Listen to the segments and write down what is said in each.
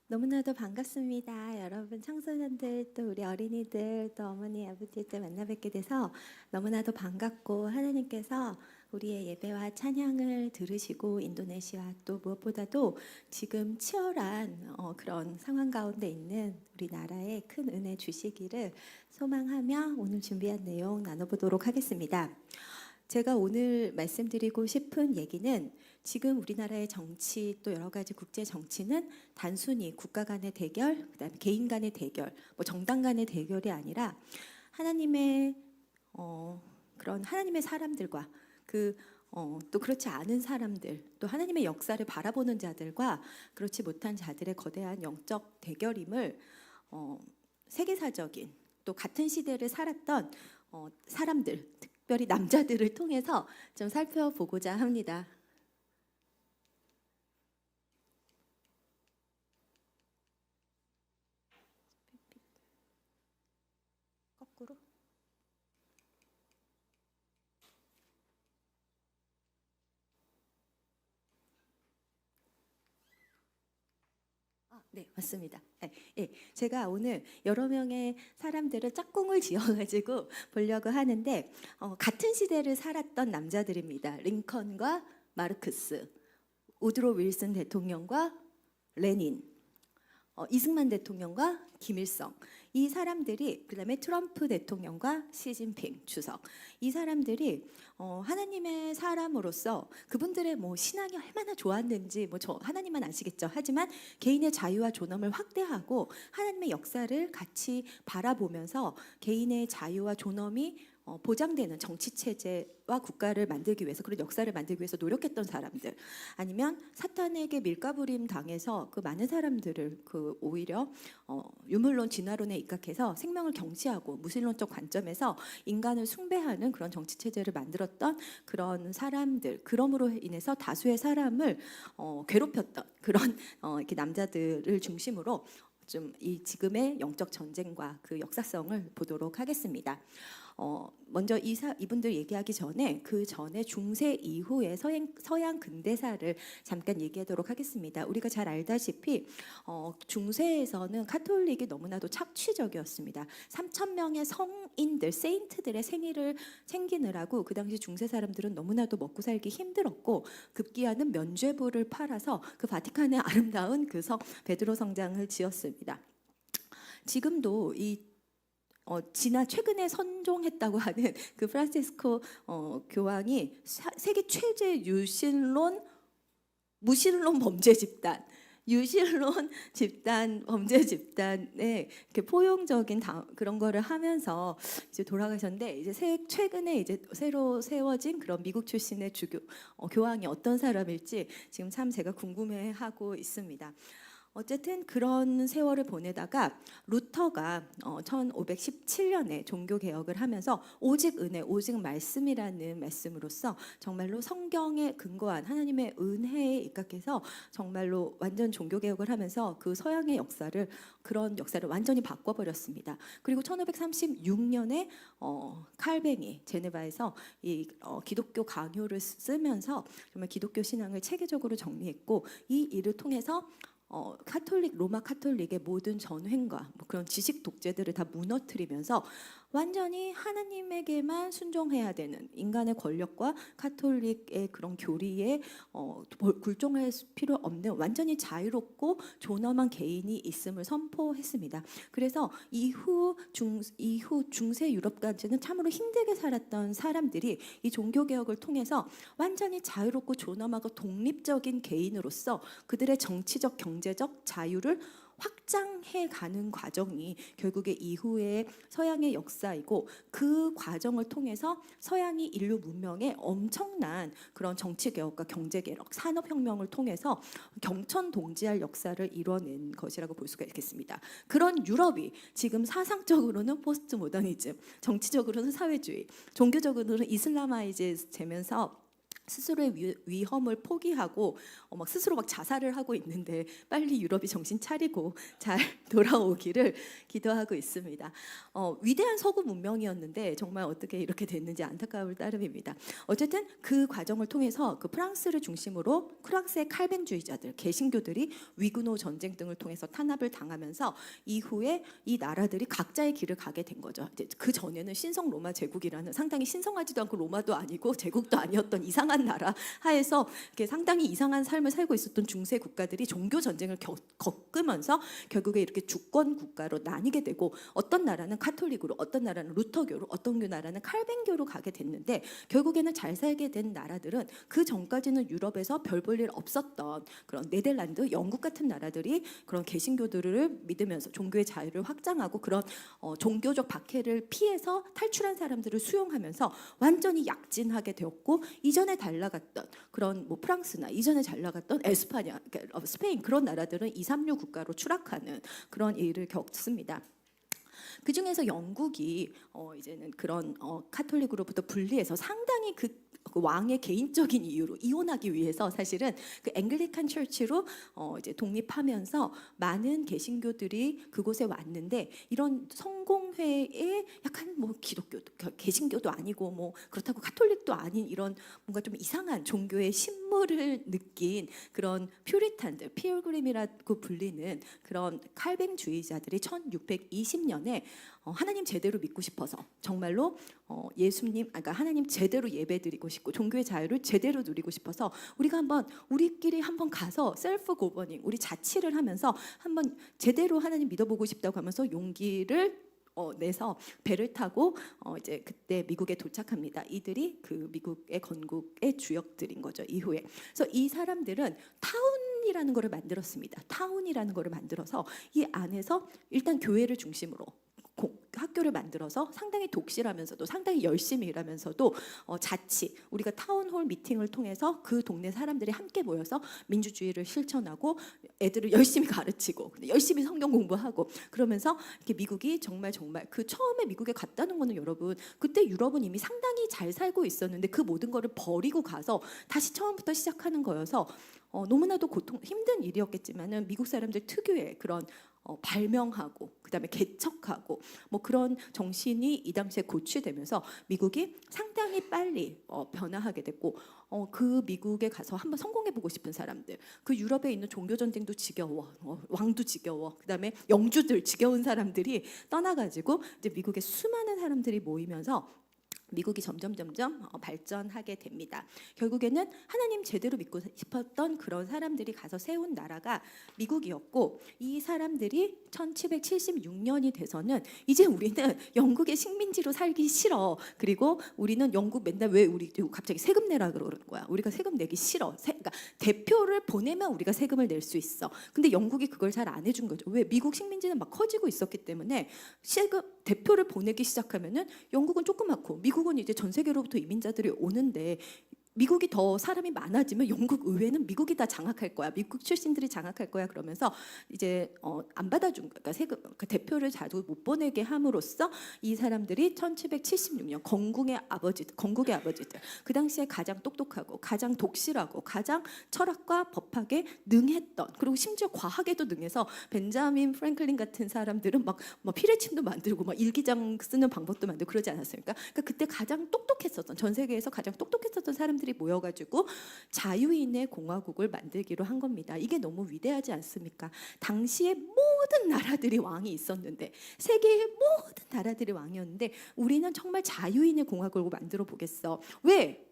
너무나도 반갑습니다. 여러분 청소년들 또 우리 어린이들 또 어머니 아버지들 만나 뵙게 돼서 너무나도 반갑고 하나님께서 우리의 예배와 찬양을 들으시고 인도네시아 또 무엇보다도 지금 치열한 그런 상황 가운데 있는 우리나라에 큰 은혜 주시기를 소망하며 오늘 준비한 내용 나눠보도록 하겠습니다. 제가 오늘 말씀드리고 싶은 얘기는 지금 우리나라의 정치 또 여러 가지 국제 정치는 단순히 국가 간의 대결, 그다음에 개인 간의 대결, 뭐 정당 간의 대결이 아니라 하나님의 그런 하나님의 사람들과 또 그렇지 않은 사람들, 또 하나님의 역사를 바라보는 자들과 그렇지 못한 자들의 거대한 영적 대결임을 세계사적인 또 같은 시대를 살았던 사람들, 특별히 남자들을 통해서 좀 살펴보고자 합니다. 거꾸로? 네, 맞습니다. 네, 예, 제가 오늘 여러 명의 사람들을 짝꿍을 지어가지고 보려고 하는데 같은 시대를 살았던 남자들입니다. 링컨과 마르크스, 우드로 윌슨 대통령과 레닌, 이승만 대통령과 김일성, 이 사람들이, 그다음에 트럼프 대통령과 시진핑 주석, 이 사람들이 하나님의 사람으로서 그분들의 뭐 신앙이 얼마나 좋았는지 뭐 저 하나님만 아시겠죠. 하지만 개인의 자유와 존엄을 확대하고 하나님의 역사를 같이 바라보면서 개인의 자유와 존엄이 보장되는 정치 체제와 국가를 만들기 위해서, 그런 역사를 만들기 위해서 노력했던 사람들, 아니면 사탄에게 밀가부림 당해서 그 많은 사람들을 오히려 유물론 진화론에 입각해서 생명을 경시하고 무신론적 관점에서 인간을 숭배하는 그런 정치 체제를 만들었던 그런 사람들, 그럼으로 인해서 다수의 사람을 괴롭혔던 그런 이렇게 남자들을 중심으로 좀 이 지금의 영적 전쟁과 그 역사성을 보도록 하겠습니다. 먼저 이분들 얘기하기 전에 그 전에 중세 이후의 서양 근대사를 잠깐 얘기하도록 하겠습니다. 우리가 잘 알다시피 중세에서는 카톨릭이 너무나도 착취적이었습니다. 3,000명의 성인들, 세인트들의 생일을 챙기느라고 그 당시 중세 사람들은 너무나도 먹고 살기 힘들었고, 급기야는 면죄부를 팔아서 그 바티칸의 아름다운 그 성 베드로 성당을 지었습니다. 지금도 최근에 선종했다고 하는 그 프란시스코 교황이 세계 최대 무신론 범죄 집단, 유신론 집단, 범죄 집단의 이렇게 포용적인 그런 거를 하면서 이제 돌아가셨는데, 이제 최근에 이제 새로 세워진 그런 미국 출신의 교황이 어떤 사람일지 지금 참 제가 궁금해하고 있습니다. 어쨌든 그런 세월을 보내다가 루터가 1517년에 종교 개혁을 하면서 오직 은혜, 오직 말씀이라는 말씀으로써 정말로 성경에 근거한 하나님의 은혜에 입각해서 정말로 완전 종교 개혁을 하면서 그 서양의 그런 역사를 완전히 바꿔버렸습니다. 그리고 1536년에 칼뱅이 제네바에서 이 기독교 강요를 쓰면서 정말 기독교 신앙을 체계적으로 정리했고, 이 일을 통해서 로마 카톨릭의 모든 전횡과 뭐 그런 지식 독재들을 다 무너뜨리면서 완전히 하나님에게만 순종해야 되는 인간의 권력과 카톨릭의 그런 교리에 굴종할 필요 없는 완전히 자유롭고 존엄한 개인이 있음을 선포했습니다. 그래서 이후 중세 유럽까지는 참으로 힘들게 살았던 사람들이 이 종교 개혁을 통해서 완전히 자유롭고 존엄하고 독립적인 개인으로서 그들의 정치적, 경제적 자유를 확장해 가는 과정이 결국에 이후의 서양의 역사이고, 그 과정을 통해서 서양이 인류 문명에 엄청난 그런 정치 개혁과 경제 개혁, 산업 혁명을 통해서 경천동지할 역사를 이뤄낸 것이라고 볼 수가 있겠습니다. 그런 유럽이 지금 사상적으로는 포스트 모더니즘, 정치적으로는 사회주의, 종교적으로는 이슬라마이즈 되면서 스스로의 위험을 포기하고 막 스스로 막 자살을 하고 있는데 빨리 유럽이 정신 차리고 잘 돌아오기를 기도하고 있습니다. 위대한 서구 문명이었는데 정말 어떻게 이렇게 됐는지 안타까울 따름입니다. 어쨌든 그 과정을 통해서 그 프랑스를 중심으로 프랑스의 칼뱅주의자들, 개신교들이 위구노 전쟁 등을 통해서 탄압을 당하면서 이후에 이 나라들이 각자의 길을 가게 된 거죠. 이제 그 전에는 신성 로마 제국이라는 상당히 신성하지도 않고 로마도 아니고 제국도 아니었던 이상한 나라 하에서 이렇게 상당히 이상한 삶을 살고 있었던 중세 국가들이 종교 전쟁을 겪으면서 결국에 이렇게 주권 국가로 나뉘게 되고 어떤 나라는 카톨릭으로, 어떤 나라는 루터교로, 어떤 나라는 칼뱅교로 가게 됐는데 결국에는 잘 살게 된 나라들은 그 전까지는 유럽에서 별 볼 일 없었던 그런 네덜란드, 영국 같은 나라들이 그런 개신교들을 믿으면서 종교의 자유를 확장하고 그런 종교적 박해를 피해서 탈출한 사람들을 수용하면서 완전히 약진하게 되었고 이전에 잘 나갔던 그런 뭐 프랑스나 이전에 잘 나갔던 에스파냐, 스페인 그런 나라들은 2, 3류 국가로 추락하는 그런 일을 겪습니다. 그 중에서 영국이 이제는 그런 카톨릭으로부터 분리해서 상당히 그 왕의 개인적인 이유로 이혼하기 위해서 사실은 그 앵글리칸 처치로 이제 독립하면서 많은 개신교들이 그곳에 왔는데 이런 성공회에 약간 뭐 기독교도 개신교도 아니고 뭐 그렇다고 카톨릭도 아닌 이런 뭔가 좀 이상한 종교의 신물을 느낀 그런 퓨리탄들, 필그림이라고 불리는 그런 칼뱅주의자들이 1620년에 하나님 제대로 믿고 싶어서 정말로 예수님, 그러니까 하나님 제대로 예배드리고 싶고 종교의 자유를 제대로 누리고 싶어서 우리가 우리끼리 한번 가서 셀프 고버닝, 우리 자치를 하면서 한번 제대로 하나님 믿어보고 싶다고 하면서 용기를 내서 배를 타고 이제 그때 미국에 도착합니다. 이들이 그 미국의 건국의 주역들인 거죠. 이후에. 그래서 이 사람들은 타운이라는 거를 만들었습니다. 타운이라는 거를 만들어서 이 안에서 일단 교회를 중심으로 학교를 만들어서 상당히 독실하면서도 상당히 열심히 일하면서도 자치 우리가 타운홀 미팅을 통해서 그 동네 사람들이 함께 모여서 민주주의를 실천하고 애들을 열심히 가르치고 열심히 성경 공부하고 그러면서 이렇게 미국이 정말 그 처음에 미국에 갔다는 거는 여러분 그때 유럽은 이미 상당히 잘 살고 있었는데 그 모든 거를 버리고 가서 다시 처음부터 시작하는 거여서 너무나도 힘든 일이었겠지만은 미국 사람들 특유의 그런 발명하고 그다음에 개척하고 뭐 그런 정신이 이 당시에 고취되면서 미국이 상당히 빨리 변화하게 됐고 그 미국에 가서 한번 성공해보고 싶은 사람들 그 유럽에 있는 종교 전쟁도 지겨워 왕도 지겨워 그다음에 영주들 지겨운 사람들이 떠나가지고 이제 미국에 수많은 사람들이 모이면서 미국이 점점 발전하게 됩니다. 결국에는 하나님 제대로 믿고 싶었던 그런 사람들이 가서 세운 나라가 미국이었고 이 사람들이 1776년이 돼서는 이제 우리는 영국의 식민지로 살기 싫어. 그리고 우리는 영국 맨날 왜 우리 갑자기 세금 내라 그러는 거야. 우리가 세금 내기 싫어. 그러니까 대표를 보내면 우리가 세금을 낼 수 있어. 근데 영국이 그걸 잘 안 해준 거죠. 왜? 미국 식민지는 막 커지고 있었기 때문에 대표를 보내기 시작하면은 영국은 조그맣고 미국은 이제 전 세계로부터 이민자들이 오는데 미국이 더 사람이 많아지면 영국 의회는 미국이 다 장악할 거야. 미국 출신들이 장악할 거야. 그러면서 이제 안 받아준 그러니까 세금 대표를 자주 못 보내게 함으로써 이 사람들이 1776년 건국의 아버지들 그 당시에 가장 똑똑하고 가장 독실하고 가장 철학과 법학에 능했던 그리고 심지어 과학에도 능해서 벤자민 프랭클린 같은 사람들은 막 피레침도 만들고 막 일기장 쓰는 방법도 만들고 그러지 않았습니까? 그러니까 그때 가장 똑똑했었던 전 세계에서 가장 똑똑했었던 사람들이 모여가지고 자유인의 공화국을 만들기로 한 겁니다. 이게 너무 위대하지 않습니까? 당시에 모든 나라들이 왕이 있었는데 세계의 모든 나라들이 왕이었는데 우리는 정말 자유인의 공화국을 만들어 보겠어. 왜?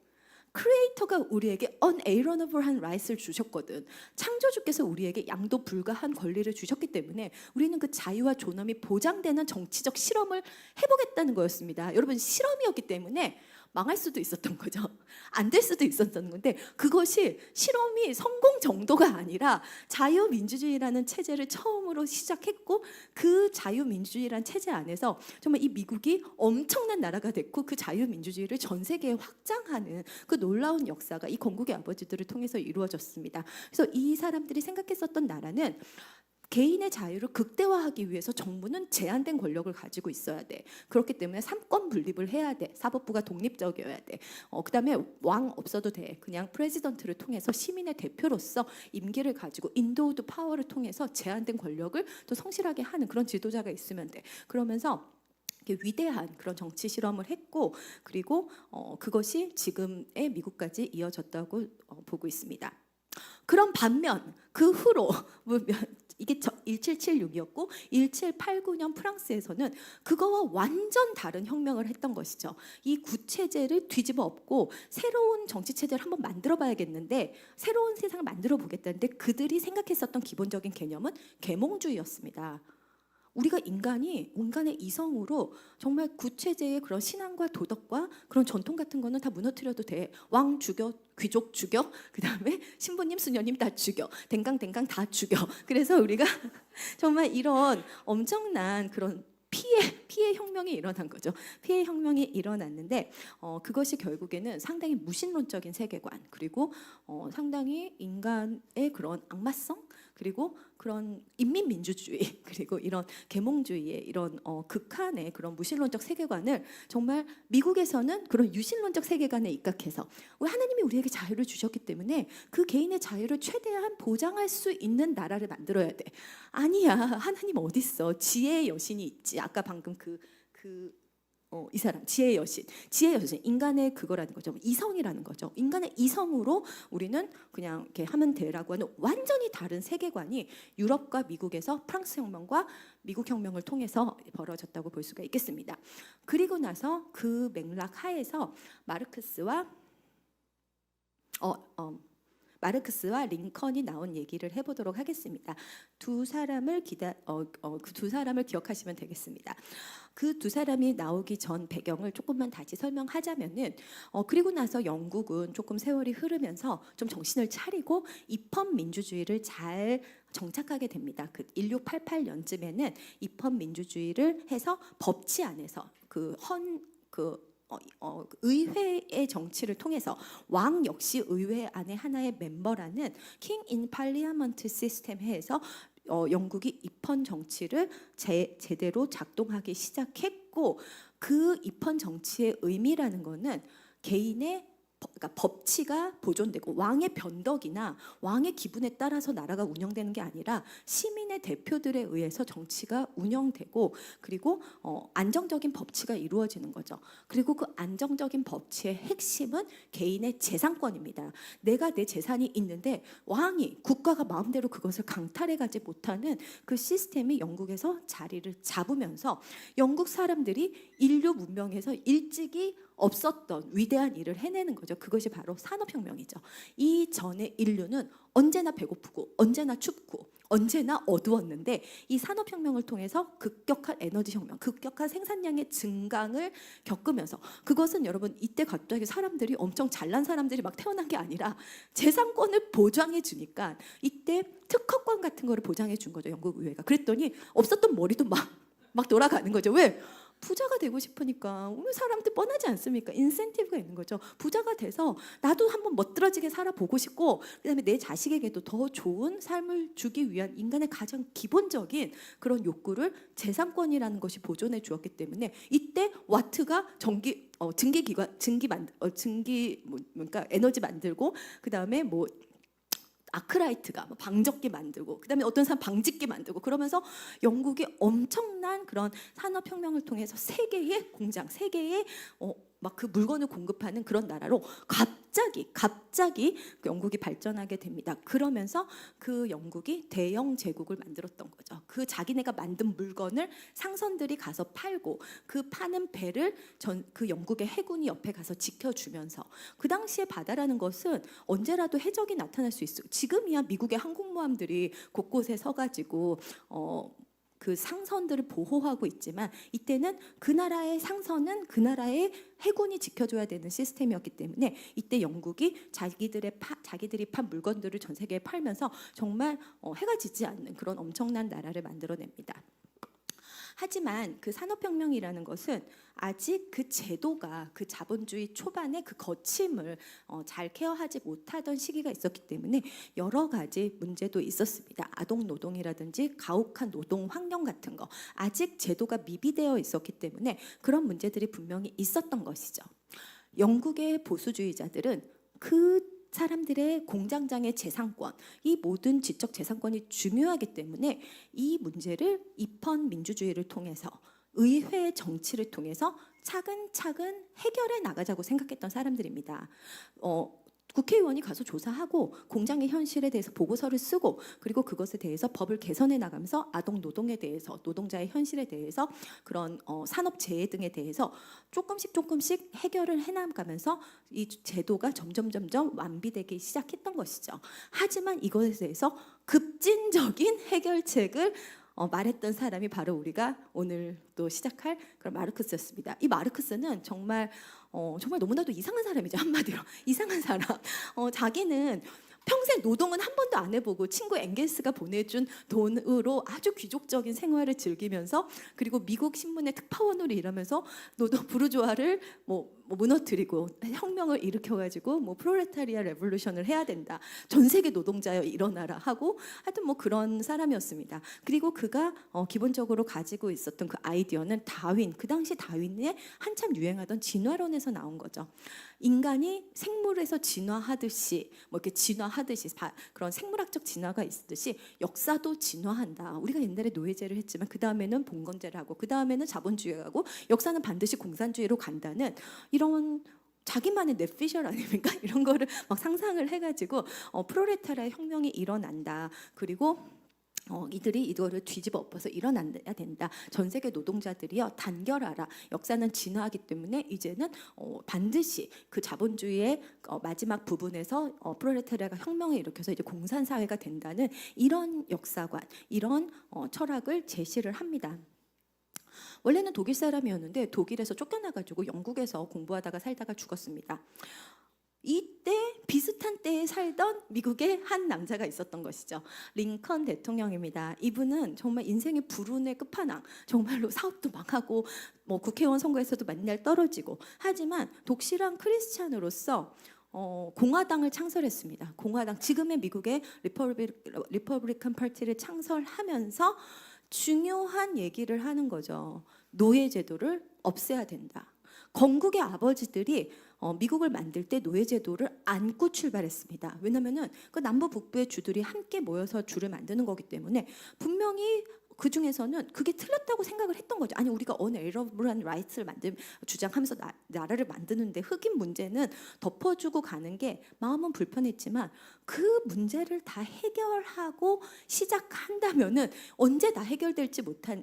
크리에이터가 우리에게 unalienable한 rights를 주셨거든. 창조주께서 우리에게 양도 불가한 권리를 주셨기 때문에 우리는 그 자유와 존엄이 보장되는 정치적 실험을 해보겠다는 거였습니다. 여러분 실험이었기 때문에 망할 수도 있었던 거죠. 안 될 수도 있었던 건데 그것이 실험이 성공 정도가 아니라 자유민주주의라는 체제를 처음으로 시작했고 그 자유민주주의라는 체제 안에서 정말 이 미국이 엄청난 나라가 됐고 그 자유민주주의를 전 세계에 확장하는 그 놀라운 역사가 이 건국의 아버지들을 통해서 이루어졌습니다. 그래서 이 사람들이 생각했었던 나라는 개인의 자유를 극대화하기 위해서 정부는 제한된 권력을 가지고 있어야 돼. 그렇기 때문에 삼권 분립을 해야 돼. 사법부가 독립적이어야 돼. 그다음에 왕 없어도 돼. 그냥 프레지던트를 통해서 시민의 대표로서 임기를 가지고 인도우드 파워를 통해서 제한된 권력을 또 성실하게 하는 그런 지도자가 있으면 돼. 그러면서 위대한 그런 정치 실험을 했고, 그리고 그것이 지금의 미국까지 이어졌다고 보고 있습니다. 그런 반면 그 후로 이게 1776이었고 1789년 프랑스에서는 그거와 완전 다른 혁명을 했던 것이죠. 이 구체제를 뒤집어 엎고 새로운 정치 체제를 한번 만들어 봐야겠는데, 새로운 세상을 만들어 보겠다는데 그들이 생각했었던 기본적인 개념은 계몽주의였습니다. 우리가 인간의 이성으로 정말 구체제의 그런 신앙과 도덕과 그런 전통 같은 거는 다 무너뜨려도 돼. 왕 죽여, 귀족 죽여, 그 다음에 신부님, 수녀님 다 죽여, 댕강댕강 다 죽여. 그래서 우리가 정말 이런 엄청난 그런 피해 혁명이 일어난 거죠. 피해 혁명이 일어났는데 그것이 결국에는 상당히 무신론적인 세계관, 그리고 상당히 인간의 그런 악마성, 그리고 그런 인민민주주의, 그리고 이런 계몽주의의 이런 극한의 그런 무신론적 세계관을 정말 미국에서는 그런 유신론적 세계관에 입각해서, 왜 하나님이 우리에게 자유를 주셨기 때문에 그 개인의 자유를 최대한 보장할 수 있는 나라를 만들어야 돼. 아니야, 하나님 어디 있어? 지혜의 여신이 있지. 아까 방금 이 사람 지혜의 여신, 인간의 그거라는 거죠. 이성이라는 거죠. 인간의 이성으로 우리는 그냥 이렇게 하면 되라고 하는 완전히 다른 세계관이 유럽과 미국에서 프랑스 혁명과 미국 혁명을 통해서 벌어졌다고 볼 수가 있겠습니다. 그리고 나서 그 맥락 하에서 마르크스와 링컨이 나온 얘기를 해보도록 하겠습니다. 두 사람을 기억하시면 되겠습니다. 그 두 사람이 나오기 전 배경을 조금만 다시 설명하자면은, 그리고 나서 영국은 조금 세월이 흐르면서 좀 정신을 차리고 입헌 민주주의를 잘 정착하게 됩니다. 그 1688년쯤에는 입헌 민주주의를 해서 법치 안에서 의회의 정치를 통해서 왕 역시 의회 안에 하나의 멤버라는 킹 인 팔리아먼트 시스템 해에서 영국이 입헌 정치를 제대로 작동하기 시작했고, 그 입헌 정치의 의미라는 거는 개인의 그러니까 법치가 보존되고 왕의 변덕이나 왕의 기분에 따라서 나라가 운영되는 게 아니라 시민의 대표들에 의해서 정치가 운영되고, 그리고 안정적인 법치가 이루어지는 거죠. 그리고 그 안정적인 법치의 핵심은 개인의 재산권입니다. 내가 내 재산이 있는데 왕이, 국가가 마음대로 그것을 강탈해가지 못하는 그 시스템이 영국에서 자리를 잡으면서 영국 사람들이 인류 문명에서 일찍이 없었던 위대한 일을 해내는 거죠. 그것이 바로 산업혁명이죠. 이 전의 인류는 언제나 배고프고 언제나 춥고 언제나 어두웠는데, 이 산업혁명을 통해서 급격한 에너지혁명, 급격한 생산량의 증강을 겪으면서, 그것은 여러분 이때 갑자기 사람들이 엄청 잘난 사람들이 막 태어난 게 아니라 재산권을 보장해 주니까 이때 특허권 같은 거를 보장해 준 거죠, 영국 의회가. 그랬더니 없었던 머리도 막 돌아가는 거죠. 왜? 부자가 되고 싶으니까. 우리 사람들 뻔하지 않습니까? 인센티브가 있는 거죠. 부자가 돼서 나도 한번 멋들어지게 살아보고 싶고, 그다음에 내 자식에게도 더 좋은 삶을 주기 위한 인간의 가장 기본적인 그런 욕구를 재산권이라는 것이 보존해 주었기 때문에, 이때 와트가 그러니까 에너지 만들고, 그다음에 아크라이트가 방적기 만들고, 그다음에 어떤 사람 방직기 만들고, 그러면서 영국이 엄청난 그런 산업혁명을 통해서 세계의 공장, 세계의 막 그 물건을 공급하는 그런 나라로 갑자기 그 영국이 발전하게 됩니다. 그러면서 그 영국이 대영 제국을 만들었던 거죠. 그 자기네가 만든 물건을 상선들이 가서 팔고, 그 파는 배를 그 영국의 해군이 옆에 가서 지켜주면서, 그 당시에 바다라는 것은 언제라도 해적이 나타날 수 있어요. 지금이야 미국의 항공모함들이 곳곳에 서가지고 그 상선들을 보호하고 있지만, 이때는 그 나라의 상선은 그 나라의 해군이 지켜줘야 되는 시스템이었기 때문에, 이때 영국이 자기들이 판 물건들을 전 세계에 팔면서 정말 해가 지지 않는 그런 엄청난 나라를 만들어냅니다. 하지만 그 산업혁명이라는 것은 아직 그 제도가 그 자본주의 초반에 그 거침을 잘 케어하지 못하던 시기가 있었기 때문에 여러 가지 문제도 있었습니다. 아동 노동이라든지 가혹한 노동 환경 같은 거 아직 제도가 미비되어 있었기 때문에 그런 문제들이 분명히 있었던 것이죠. 영국의 보수주의자들은 그 사람들의 공장장의 재산권, 이 모든 지적 재산권이 중요하기 때문에 이 문제를 입헌 민주주의를 통해서 의회 정치를 통해서 차근차근 해결해 나가자고 생각했던 사람들입니다. 국회의원이 가서 조사하고 공장의 현실에 대해서 보고서를 쓰고 그리고 그것에 대해서 법을 개선해 나가면서 아동 노동에 대해서 노동자의 현실에 대해서 그런 산업재해 등에 대해서 조금씩 해결을 해나가면서 이 제도가 점점 완비되기 시작했던 것이죠. 하지만 이것에 대해서 급진적인 해결책을 말했던 사람이 바로 우리가 오늘 또 시작할 그런 마르크스였습니다. 이 마르크스는 정말 너무나도 이상한 사람이죠. 한마디로 이상한 사람. 자기는 평생 노동은 한 번도 안 해보고 친구 엥겔스가 보내준 돈으로 아주 귀족적인 생활을 즐기면서 그리고 미국 신문의 특파원으로 일하면서 노동 부르주아를 무너뜨리고 혁명을 일으켜가지고 프롤레타리아 레볼루션을 해야 된다. 전 세계 노동자여 일어나라 하고 하여튼 그런 사람이었습니다. 그리고 그가 기본적으로 가지고 있었던 그 아이디어는 다윈, 그 당시 다윈의 한참 유행하던 진화론에서 나온 거죠. 인간이 생물에서 진화하듯이 이렇게 진화하듯이 그런 생물학적 진화가 있듯이 역사도 진화한다. 우리가 옛날에 노예제를 했지만 그 다음에는 봉건제를 하고 그 다음에는 자본주의가 하고 역사는 반드시 공산주의로 간다는 이런 자기만의 넷피셜 아닙니까? 이런 거를 막 상상을 해가지고 프롤레타리아 혁명이 일어난다. 그리고 이들이 이거를 뒤집어 엎어서 일어나야 된다. 전 세계 노동자들이요 단결하라. 역사는 진화하기 때문에 이제는 반드시 그 자본주의의 마지막 부분에서 프롤레타리아가 혁명을 일으켜서 이제 공산 사회가 된다는 이런 역사관, 이런 철학을 제시를 합니다. 원래는 독일 사람이었는데 독일에서 쫓겨나가지고 영국에서 공부하다가 살다가 죽었습니다. 이때 비슷한 때에 살던 미국의 한 남자가 있었던 것이죠. 링컨 대통령입니다. 이분은 정말 인생의 불운의 끝판왕, 정말로 사업도 망하고 국회의원 선거에서도 맨날 떨어지고 하지만 독실한 크리스찬으로서 공화당을 창설했습니다. 공화당, 지금의 미국의 리퍼블리칸 파티를 창설하면서 중요한 얘기를 하는 거죠. 노예제도를 없애야 된다. 건국의 아버지들이 미국을 만들 때 노예제도를 안고 출발했습니다. 왜냐하면 그 남부 북부의 주들이 함께 모여서 주를 만드는 거기 때문에 분명히 그 중에서는 그게 틀렸다고 생각을 했던 거죠. 아니 우리가 언에러블한 라이트를 주장하면서 나라를 만드는데 흑인 문제는 덮어주고 가는 게 마음은 불편했지만 그 문제를 다 해결하고 시작한다면은 언제 다 해결될지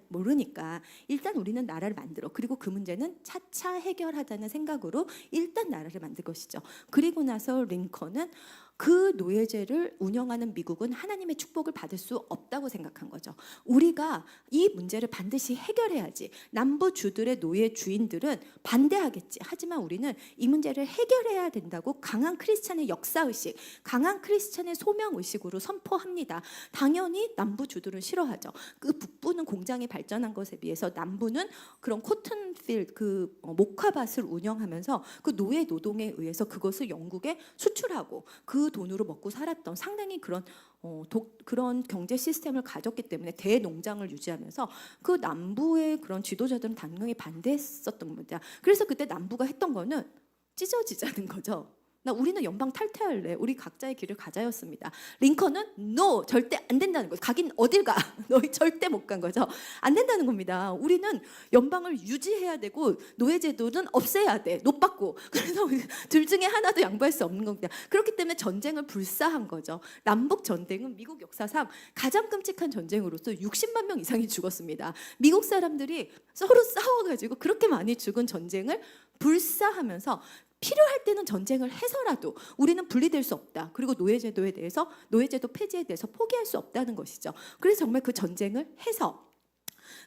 모르니까 일단 우리는 나라를 만들어. 그리고 그 문제는 차차 해결하자는 생각으로 일단 나라를 만들 것이죠. 그리고 나서 링컨은 그 노예제를 운영하는 미국은 하나님의 축복을 받을 수 없다고 생각한 거죠. 우리가 이 문제를 반드시 해결해야지. 남부 주들의 노예 주인들은 반대하겠지. 하지만 우리는 이 문제를 해결해야 된다고 강한 크리스찬의 역사의식, 강한 크리스찬의 소명의식으로 선포합니다. 당연히 남부 주들은 싫어하죠. 그 북부는 공장이 발전한 것에 비해서 남부는 그런 코튼필드, 그 목화밭을 운영하면서 그 노예 노동에 의해서 그것을 영국에 수출하고 그 돈으로 먹고 살았던 상당히 그런 경제 시스템을 가졌기 때문에 대농장을 유지하면서 그 남부의 그런 지도자들은 당연히 반대했었던 겁니다. 그래서 그때 남부가 했던 거는 찢어지자는 거죠. 우리는 연방 탈퇴할래. 우리 각자의 길을 가자였습니다. 링컨은 no, 절대 안 된다는 거죠. 가긴 어딜 가. 너희 절대 못 간 거죠. 안 된다는 겁니다. 우리는 연방을 유지해야 되고 노예제도는 없애야 돼. 노받고. 그래서 둘 중에 하나도 양보할 수 없는 겁니다. 그렇기 때문에 전쟁을 불사한 거죠. 남북 전쟁은 미국 역사상 가장 끔찍한 전쟁으로서 60만 명 이상이 죽었습니다. 미국 사람들이 서로 싸워가지고 그렇게 많이 죽은 전쟁을 불사하면서 필요할 때는 전쟁을 해서라도 우리는 분리될 수 없다. 그리고 노예제도 폐지에 대해서 포기할 수 없다는 것이죠. 그래서 정말 그 전쟁을 해서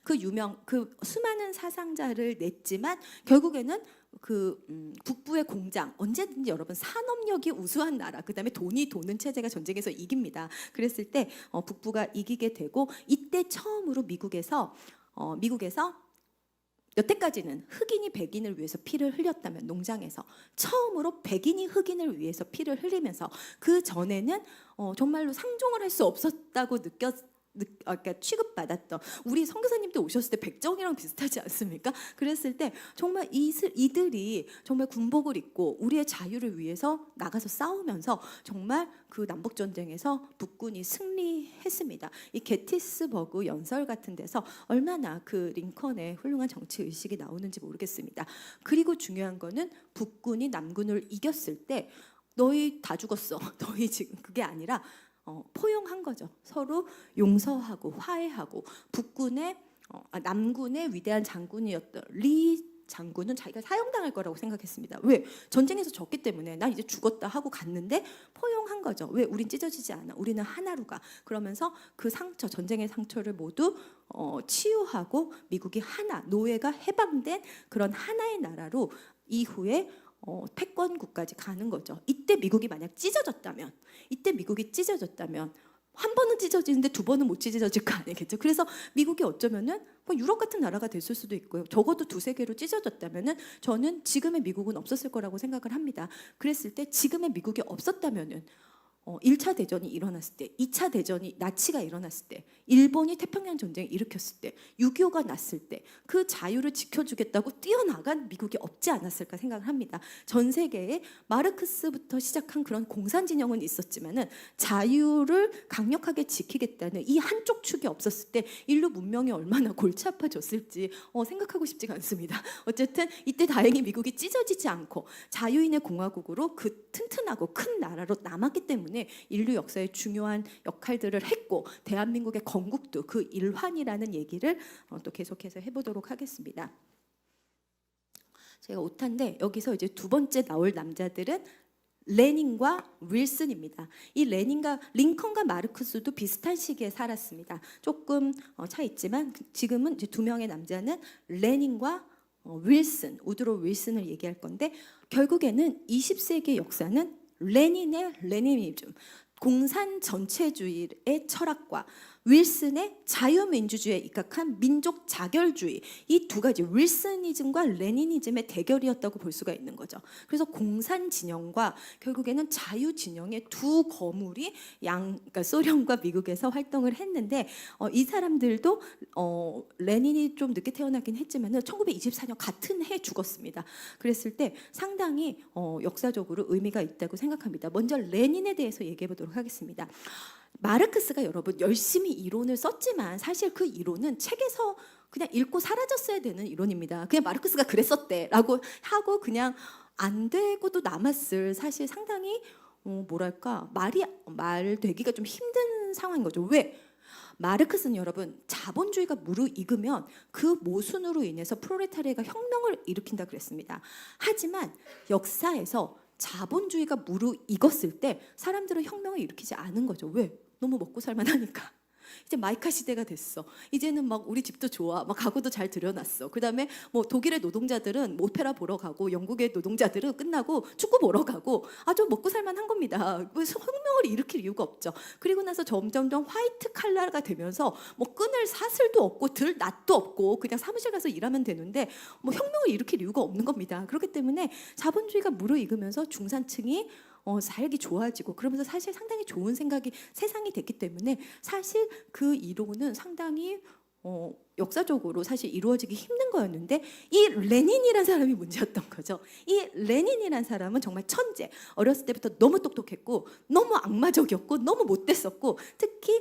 그 수많은 사상자를 냈지만 결국에는 북부의 공장, 언제든지 여러분 산업력이 우수한 나라, 그다음에 돈이 도는 체제가 전쟁에서 이깁니다. 그랬을 때 북부가 이기게 되고 이때 처음으로 미국에서 미국에서 여태까지는 흑인이 백인을 위해서 피를 흘렸다면 농장에서 처음으로 백인이 흑인을 위해서 피를 흘리면서 그 전에는 정말로 상종을 할 수 없었다고 그러니까 취급받았던 우리 선교사님도 오셨을 때 백정이랑 비슷하지 않습니까? 그랬을 때 정말 이들이 정말 군복을 입고 우리의 자유를 위해서 나가서 싸우면서 정말 그 남북 전쟁에서 북군이 승리했습니다. 이 게티스버그 연설 같은 데서 얼마나 그 링컨의 훌륭한 정치 의식이 나오는지 모르겠습니다. 그리고 중요한 거는 북군이 남군을 이겼을 때 너희 다 죽었어. 너희 지금 그게 아니라 포용한 거죠. 서로 용서하고 화해하고 남군의 위대한 장군이었던 리 장군은 자기가 사형당할 거라고 생각했습니다. 왜? 전쟁에서 졌기 때문에 나 이제 죽었다 하고 갔는데 포용한 거죠. 왜? 우린 찢어지지 않아. 우리는 하나로 가. 그러면서 그 상처, 전쟁의 상처를 모두 치유하고 미국이 하나, 노예가 해방된 그런 하나의 나라로 이후에 패권국까지 가는 거죠. 이때 미국이 만약 찢어졌다면 한 번은 찢어지는데 두 번은 못 찢어질 거 아니겠죠. 그래서 미국이 어쩌면은 뭐 유럽 같은 나라가 됐을 수도 있고요. 적어도 두세 개로 찢어졌다면은 저는 지금의 미국은 없었을 거라고 생각을 합니다. 그랬을 때 지금의 미국이 없었다면은 1차 대전이 일어났을 때, 2차 대전이 나치가 일어났을 때, 일본이 태평양 전쟁을 일으켰을 때, 6.25가 났을 때 그 자유를 지켜주겠다고 뛰어나간 미국이 없지 않았을까 생각을 합니다. 전 세계에 마르크스부터 시작한 그런 공산 진영은 있었지만은 자유를 강력하게 지키겠다는 이 한쪽 축이 없었을 때 인류 문명이 얼마나 골치 아파졌을지 생각하고 싶지가 않습니다. 어쨌든 이때 다행히 미국이 찢어지지 않고 자유인의 공화국으로 그 튼튼하고 큰 나라로 남았기 때문에 인류 역사에 중요한 역할들을 했고 대한민국의 건국도 그 일환이라는 얘기를 또 계속해서 해보도록 하겠습니다. 제가 오타인데 여기서 이제 두 번째 나올 남자들은 레닌과 윌슨입니다. 이 레닌과 링컨과 마르크스도 비슷한 시기에 살았습니다. 조금 차 있지만 지금은 이제 두 명의 남자는 레닌과 윌슨, 우드로 윌슨을 얘기할 건데 결국에는 20세기 역사는 레닌의 레니니즘, 공산 전체주의의 철학과 윌슨의 자유민주주의에 입각한 민족 자결주의, 이 두 가지 윌슨이즘과 레니니즘의 대결이었다고 볼 수가 있는 거죠. 그래서 공산 진영과 결국에는 자유 진영의 두 거물이 그러니까 소련과 미국에서 활동을 했는데 이 사람들도 레닌이 좀 늦게 태어나긴 했지만은 1924년 같은 해 죽었습니다. 그랬을 때 상당히 역사적으로 의미가 있다고 생각합니다. 먼저 레닌에 대해서 얘기해 보도록 하겠습니다. 마르크스가 여러분 열심히 이론을 썼지만 사실 그 이론은 책에서 그냥 읽고 사라졌어야 되는 이론입니다. 그냥 마르크스가 그랬었대라고 하고 그냥 안 되고도 남았을 사실 상당히 뭐랄까 말 되기가 좀 힘든 상황인 거죠. 왜? 마르크스는 여러분 자본주의가 무르익으면 그 모순으로 인해서 프롤레타리아가 혁명을 일으킨다 그랬습니다. 하지만 역사에서 자본주의가 무르익었을 때 사람들은 혁명을 일으키지 않은 거죠. 왜? 너무 먹고 살만 하니까. 이제 마이카 시대가 됐어. 이제는 막 우리 집도 좋아. 막 가구도 잘 들여놨어. 그다음에 뭐 독일의 노동자들은 오페라 보러 가고 영국의 노동자들은 끝나고 축구 보러 가고 아주 먹고 살만 한 겁니다. 그래서 혁명을 일으킬 이유가 없죠. 그리고 나서 점점점 화이트 칼라가 되면서 뭐 끈을 사슬도 없고 들 낫도 없고 그냥 사무실 가서 일하면 되는데 뭐 혁명을 일으킬 이유가 없는 겁니다. 그렇기 때문에 자본주의가 무르익으면서 중산층이 살기 좋아지고 그러면서 사실 상당히 좋은 생각이 세상이 됐기 때문에 사실 그 이론은 상당히 역사적으로 사실 이루어지기 힘든 거였는데 이 레닌이라는 사람이 문제였던 거죠. 이 레닌이라는 사람은 정말 천재. 어렸을 때부터 너무 똑똑했고 너무 악마적이었고 너무 못됐었고 특히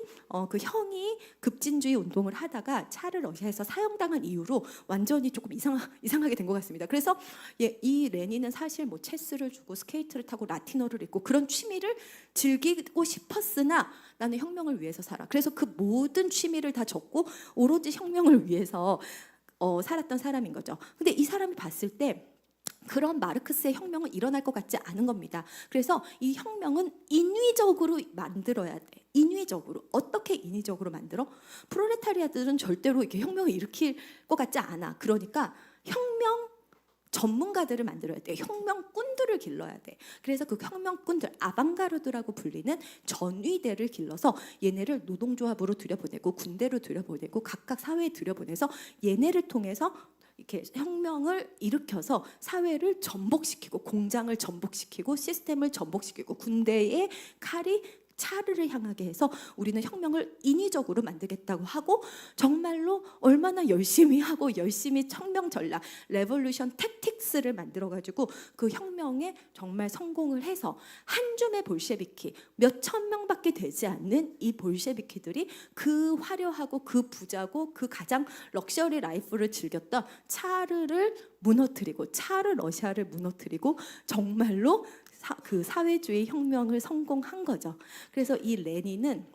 그 형이 급진주의 운동을 하다가 차를 러시아에서 사형당한 이후로 완전히 조금 이상하게 된 것 같습니다. 그래서 이 레닌은 사실 뭐 체스를 주고 스케이트를 타고 라틴어를 읽고 그런 취미를 즐기고 싶었으나 나는 혁명을 위해서 살아. 그래서 그 모든 취미를 다 접고 오로지 혁명을 위해서 살았던 사람인 거죠. 근데 이 사람이 봤을 때 그런 마르크스의 혁명은 일어날 것 같지 않은 겁니다. 그래서 이 혁명은 인위적으로 만들어야 돼. 인위적으로. 어떻게 인위적으로 만들어? 프롤레타리아들은 절대로 이렇게 혁명을 일으킬 것 같지 않아. 그러니까 혁명 전문가들을 만들어야 돼. 혁명꾼들을 길러야 돼. 그래서 그 혁명꾼들, 아방가르드라고 불리는 전위대를 길러서 얘네를 노동조합으로 들여보내고 군대로 들여보내고 각각 사회에 들여보내서 얘네를 통해서 이렇게 혁명을 일으켜서 사회를 전복시키고 공장을 전복시키고 시스템을 전복시키고 군대의 칼이 차르를 향하게 해서 우리는 혁명을 인위적으로 만들겠다고 하고 정말로 얼마나 열심히 하고 열심히 혁명 전략, 레볼루션 택틱스를 만들어가지고 그 혁명에 정말 성공을 해서 한 줌의 볼셰비키, 몇천 명밖에 되지 않는 이 볼셰비키들이 그 화려하고 그 부자고 그 가장 럭셔리 라이프를 즐겼던 차르를 무너뜨리고 차르 러시아를 무너뜨리고 정말로 그 사회주의 혁명을 성공한 거죠. 그래서 이 레닌은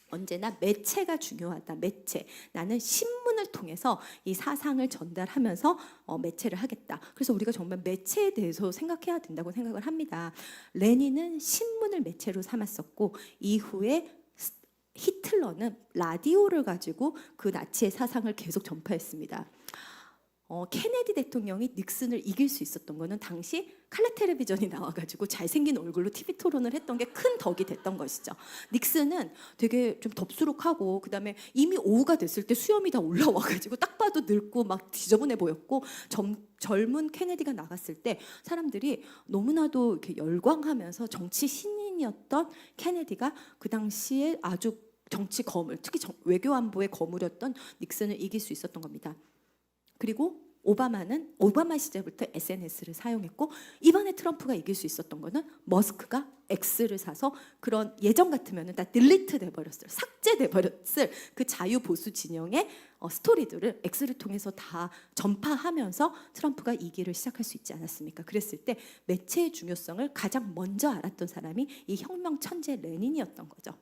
언제나 매체가 중요하다. 매체. 나는 신문을 통해서 이 사상을 전달하면서 매체를 하겠다. 그래서 우리가 정말 매체에 대해서 생각해야 된다고 생각을 합니다. 레닌은 신문을 매체로 삼았었고 이후에 히틀러는 라디오를 가지고 그 나치의 사상을 계속 전파했습니다. 케네디 대통령이 닉슨을 이길 수 있었던 거는 당시 칼라 텔레비전이 나와가지고 잘생긴 얼굴로 TV 토론을 했던 게 큰 덕이 됐던 것이죠. 닉슨은 되게 좀 덥수룩하고 그다음에 이미 오후가 됐을 때 수염이 다 올라와가지고 딱 봐도 늙고 막 지저분해 보였고 젊은 케네디가 나갔을 때 사람들이 너무나도 이렇게 열광하면서 정치 신인이었던 케네디가 그 당시에 아주 정치 거물, 특히 외교안보에 거물이었던 닉슨을 이길 수 있었던 겁니다. 그리고 오바마는 오바마 시절부터 SNS를 사용했고 이번에 트럼프가 이길 수 있었던 거는 머스크가 X를 사서 그런 예전 같으면 다 딜리트 돼버렸을, 삭제돼버렸을 그 자유보수 진영의 스토리들을 X를 통해서 다 전파하면서 트럼프가 이기를 시작할 수 있지 않았습니까? 그랬을 때 매체의 중요성을 가장 먼저 알았던 사람이 이 혁명 천재 레닌이었던 거죠.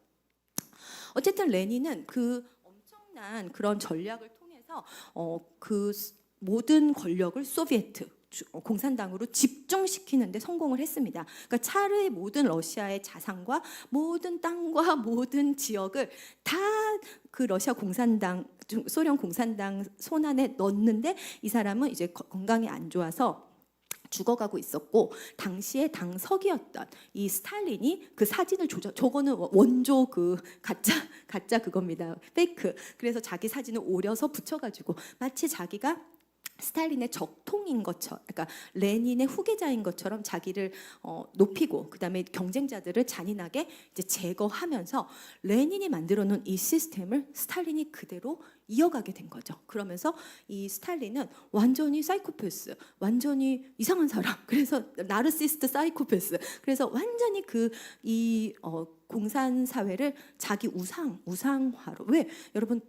어쨌든 레닌은 그 엄청난 그런 전략을 통해서 그 모든 권력을 소비에트 공산당으로 집중시키는데 성공을 했습니다. 그러니까 차르의 모든 러시아의 자산과 모든 땅과 모든 지역을 다 그 러시아 공산당, 소련 공산당 손안에 넣었는데 이 사람은 이제 건강이 안 좋아서 죽어가고 있었고 당시에 당석이었던 이 스탈린이 그 사진을 저거는 원조 그 가짜 그겁니다. 페이크. 그래서 자기 사진을 오려서 붙여가지고 마치 자기가 스탈린의 적통인 것처럼, 그러니까 레닌의 후계자인 것처럼 자기를 높이고 그다음에 경쟁자들을 잔인하게 이제 제거하면서 레닌이 만들어놓은 이 시스템을 스탈린이 그대로 이어가게 된 거죠. 그러면서 이 스탈린은 완전히 사이코패스, 완전히 이상한 사람, 그래서 나르시스트 사이코패스, 그래서 완전히 이 공산 사회를 자기 우상화로. 왜 여러분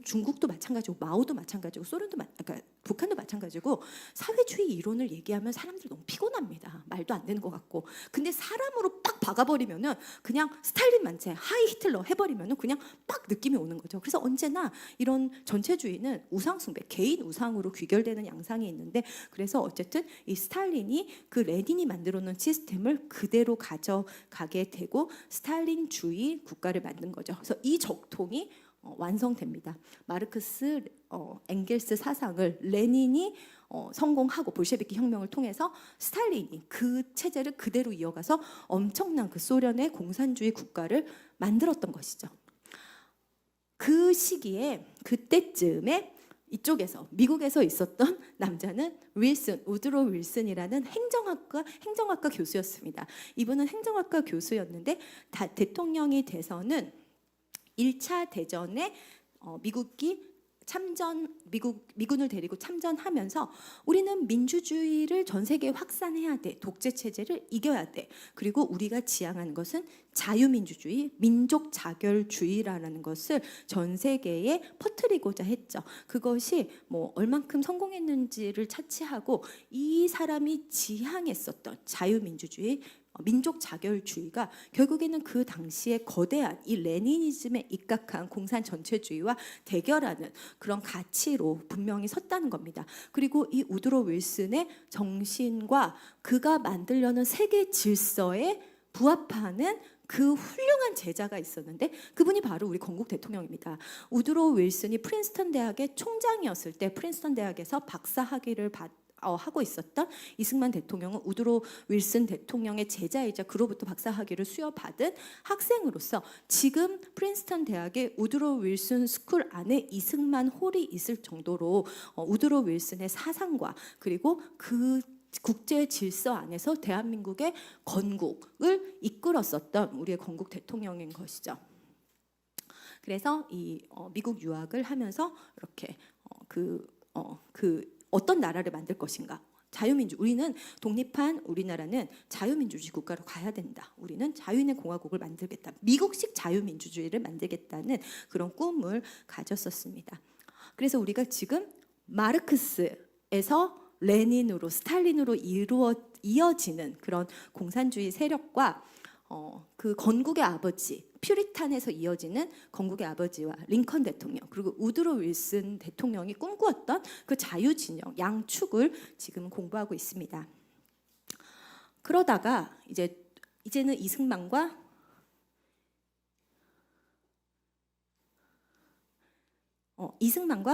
중국도 마찬가지고 마오도 마찬가지고 소련도 그러니까 북한도 마찬가지고 사회주의 이론을 얘기하면 사람들 너무 피곤합니다. 말도 안 되는 것 같고. 근데 사람으로 빡 박아버리면은 그냥 스탈린 만세, 하이 히틀러 해버리면은 그냥 빡 느낌이 오는 거죠. 그래서 언제나 이런 전체주의는 우상 숭배, 개인 우상으로 귀결되는 양상이 있는데 그래서 어쨌든 이 스탈린이 그 레닌이 만들어놓은 시스템을 그대로 가져가게 되고 스탈린주의 국가를 만든 거죠. 그래서 이 적통이 완성됩니다. 마르크스, 엥겔스 사상을 레닌이 성공하고 볼셰비키 혁명을 통해서 스탈린이 그 체제를 그대로 이어가서 엄청난 그 소련의 공산주의 국가를 만들었던 것이죠. 그 시기에 그때쯤에 이쪽에서 미국에서 있었던 남자는 우드로 윌슨이라는 행정학과 교수였습니다. 이분은 행정학과 교수였는데 대통령이 돼서는 1차 대전에 미군을 데리고 참전하면서 우리는 민주주의를 전 세계에 확산해야 돼. 독재 체제를 이겨야 돼. 그리고 우리가 지향하는 것은 자유민주주의, 민족 자결주의라는 것을 전 세계에 퍼뜨리고자 했죠. 그것이 뭐 얼만큼 성공했는지를 차치하고 이 사람이 지향했었던 자유민주주의, 민족 자결주의가 결국에는 그 당시에 거대한 이 레니니즘에 입각한 공산 전체주의와 대결하는 그런 가치로 분명히 섰다는 겁니다. 그리고 이 우드로 윌슨의 정신과 그가 만들려는 세계 질서에 부합하는 그 훌륭한 제자가 있었는데 그분이 바로 우리 건국 대통령입니다. 우드로 윌슨이 프린스턴 대학의 총장이었을 때 프린스턴 대학에서 박사 학위를 하고 있었던 이승만 대통령은 우드로 윌슨 대통령의 제자이자 그로부터 박사학위를 수여받은 학생으로서 지금 프린스턴 대학의 우드로 윌슨 스쿨 안에 이승만 홀이 있을 정도로 우드로 윌슨의 사상과 그리고 그 국제 질서 안에서 대한민국의 건국을 이끌었었던 우리의 건국 대통령인 것이죠. 그래서 이 미국 유학을 하면서 이렇게 어떤 나라를 만들 것인가, 자유민주, 우리는 독립한 우리나라는 자유민주주의 국가로 가야 된다. 우리는 자유인의 공화국을 만들겠다. 미국식 자유민주주의를 만들겠다는 그런 꿈을 가졌었습니다. 그래서 우리가 지금 마르크스에서 레닌으로 스탈린으로 이어지는 그런 공산주의 세력과 그 건국의 아버지 퓨리탄에서 이어지는 건국의 아버지와 링컨 대통령 그리고 우드로 윌슨 대통령이 꿈꾸었던 그 자유진영 양축을 지금 공부하고 있습니다. 그러다가 이제는 이승만과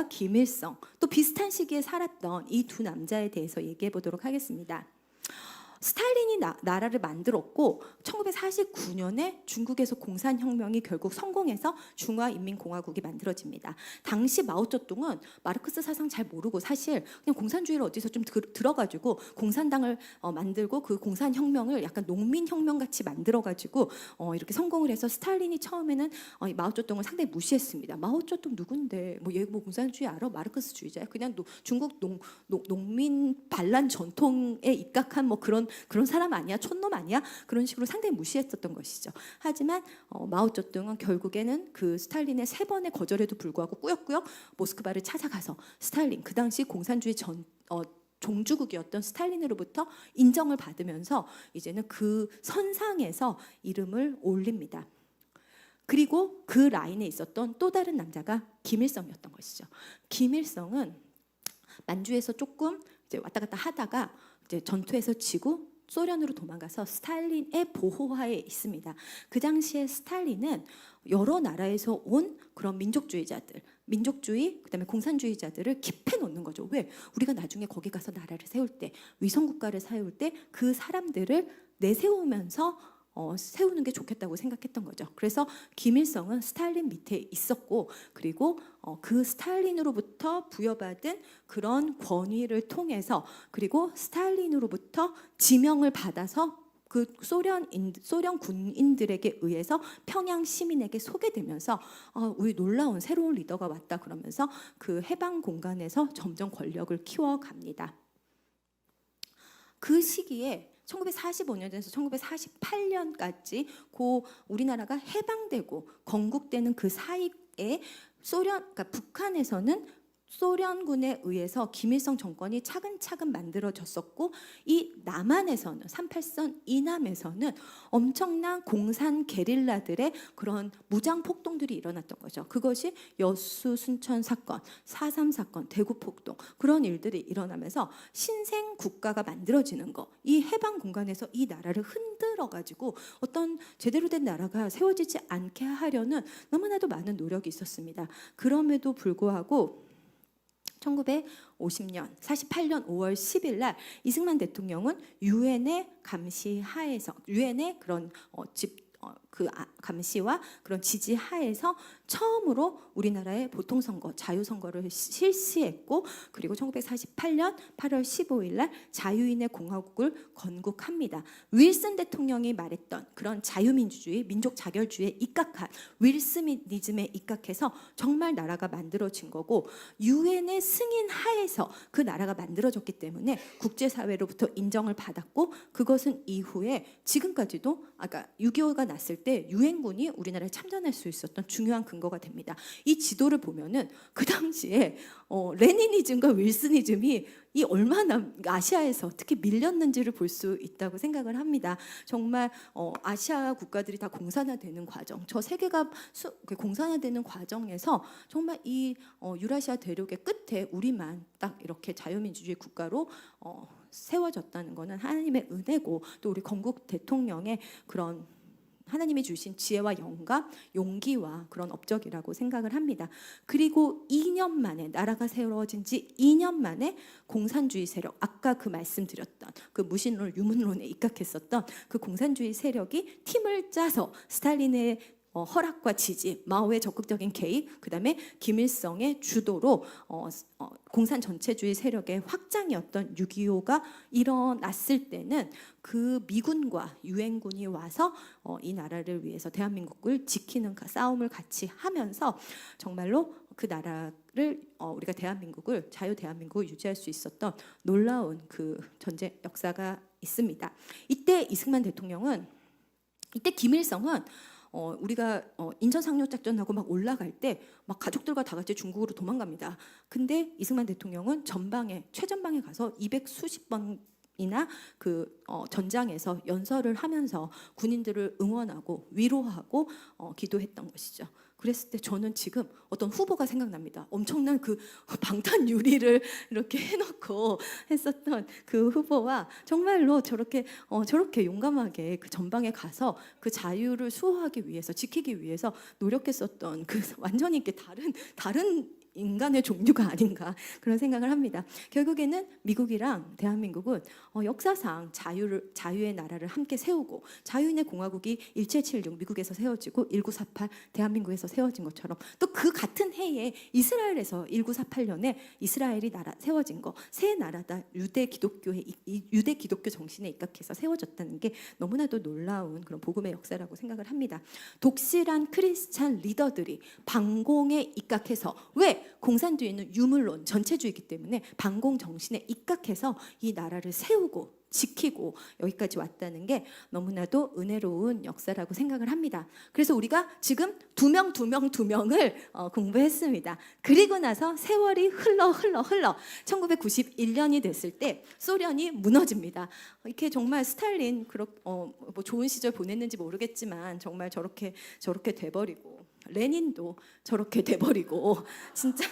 김일성 또 비슷한 시기에 살았던 이 두 남자에 대해서 얘기해 보도록 하겠습니다. 스탈린이 나라를 만들었고 1949년에 중국에서 공산혁명이 결국 성공해서 중화인민공화국이 만들어집니다. 당시 마오쩌둥은 마르크스 사상 잘 모르고 사실 그냥 공산주의를 어디서 좀 들어가지고 공산당을 만들고 그 공산혁명을 약간 농민혁명같이 만들어가지고 이렇게 성공을 해서 스탈린이 처음에는 마오쩌둥을 상당히 무시했습니다. 마오쩌둥 누군데 얘 뭐 공산주의 알아? 마르크스주의자야? 그냥 중국 농민 반란 전통에 입각한 뭐 그런 사람 아니야? 촌놈 아니야? 그런 식으로 상당히 무시했었던 것이죠. 하지만 마오쩌둥은 결국에는 그 스탈린의 3번의 거절에도 불구하고 꾸역꾸역 모스크바를 찾아가서 스탈린, 그 당시 공산주의 종주국이었던 스탈린으로부터 인정을 받으면서 이제는 그 선상에서 이름을 올립니다. 그리고 그 라인에 있었던 또 다른 남자가 김일성이었던 것이죠. 김일성은 만주에서 조금 이제 왔다 갔다 하다가 이제 전투에서 지고 소련으로 도망가서 스탈린의 보호하에 있습니다. 그 당시에 스탈린은 여러 나라에서 온 그런 민족주의, 그다음에 공산주의자들을 킵해 놓는 거죠. 왜? 우리가 나중에 거기 가서 나라를 세울 때, 위성국가를 세울 때 그 사람들을 내세우면서 세우는 게 좋겠다고 생각했던 거죠. 그래서 김일성은 스탈린 밑에 있었고, 그리고 그 스탈린으로부터 부여받은 그런 권위를 통해서, 그리고 스탈린으로부터 지명을 받아서 그 소련 군인들에게 의해서 평양 시민에게 소개되면서 우리 놀라운 새로운 리더가 왔다 그러면서 그 해방 공간에서 점점 권력을 키워갑니다. 그 시기에 1945년에서 1948년까지 우리나라가 해방되고 건국되는 그 사이에 그러니까 북한에서는 소련군에 의해서 김일성 정권이 차근차근 만들어졌었고, 이 남한에서는 38선 이남에서는 엄청난 공산 게릴라들의 그런 무장 폭동들이 일어났던 거죠. 그것이 여수 순천 사건, 4.3 사건, 대구 폭동, 그런 일들이 일어나면서 신생 국가가 만들어지는 거, 이 해방 공간에서 이 나라를 흔들어 가지고 어떤 제대로 된 나라가 세워지지 않게 하려는 너무나도 많은 노력이 있었습니다. 그럼에도 불구하고 1950년 48년 5월 10일 날 이승만 대통령은 유엔의 감시하에서, 유엔의 그런 감시와 그런 지지하에서 처음으로 우리나라의 보통선거, 자유선거를 실시했고, 그리고 1948년 8월 15일 날 자유인의 공화국을 건국합니다. 윌슨 대통령이 말했던 그런 자유민주주의, 민족 자결주의에 입각한 윌슨이즘에 입각해서 정말 나라가 만들어진 거고, 유엔의 승인 하에서 그 나라가 만들어졌기 때문에 국제사회로부터 인정을 받았고, 그것은 이후에 지금까지도 아까 6.25가 났을 때 유엔군이 우리나라에 참전할 수 있었던 중요한 근거가 됩니다. 이 지도를 보면은 그 당시에 레니니즘과 윌슨이즘이 얼마나 아시아에서 특히 밀렸는지를 볼 수 있다고 생각을 합니다. 정말 아시아 국가들이 다 공산화되는 과정, 저 세계가 공산화되는 과정에서 정말 이 유라시아 대륙의 끝에 우리만 딱 이렇게 자유민주주의 국가로 세워졌다는 것은 하나님의 은혜고, 또 우리 건국 대통령의 그런 하나님이 주신 지혜와 영감, 용기와 그런 업적이라고 생각을 합니다. 그리고 2년 만에 나라가 세워진 지 2년 만에 공산주의 세력, 아까 그 말씀드렸던 그 무신론 유문론에 입각했었던 그 공산주의 세력이 팀을 짜서 스탈린의 허락과 지지, 마오의 적극적인 개입, 그다음에 김일성의 주도로 공산 전체주의 세력의 확장이었던 6.25가 일어났을 때는 그 미군과 유엔군이 와서 이 나라를 위해서 대한민국을 지키는 싸움을 같이 하면서 정말로 그 나라를 우리가 대한민국을 자유 대한민국을 유지할 수 있었던 놀라운 그 전쟁 역사가 있습니다. 이때 이승만 대통령은 이때 김일성은 우리가 인천 상륙 작전하고 막 올라갈 때 막 가족들과 다 같이 중국으로 도망갑니다. 근데 이승만 대통령은 전방에 최전방에 가서 200수십 번이나 그 전장에서 연설을 하면서 군인들을 응원하고 위로하고 기도했던 것이죠. 그랬을 때 저는 지금 어떤 후보가 생각납니다. 엄청난 그 방탄 유리를 이렇게 해놓고 했었던 그 후보와 정말로 저렇게 용감하게 그 전방에 가서 그 자유를 수호하기 위해서 지키기 위해서 노력했었던 그 완전히 이렇게 다른 인간의 종류가 아닌가 그런 생각을 합니다. 결국에는 미국이랑 대한민국은 역사상 자유의 나라를 함께 세우고 자유인의 공화국이 1776 미국에서 세워지고 1948 대한민국에서 세워진 것처럼 또 그 같은 해에 이스라엘에서 1948년에 이스라엘이 나라 세워진 거 새 나라다 유대 기독교 정신에 입각해서 세워졌다는 게 너무나도 놀라운 그런 복음의 역사라고 생각을 합니다. 독실한 크리스찬 리더들이 반공에 입각해서 왜 공산주의는 유물론 전체주의이기 때문에 반공 정신에 입각해서 이 나라를 세우고 지키고 여기까지 왔다는 게 너무나도 은혜로운 역사라고 생각을 합니다. 그래서 우리가 지금 두 명을 공부했습니다. 그리고 나서 세월이 흘러 1991년이 됐을 때 소련이 무너집니다. 이렇게 정말 스탈린 뭐 좋은 시절 보냈는지 모르겠지만 정말 저렇게 돼버리고 레닌도 저렇게 돼버리고 진짜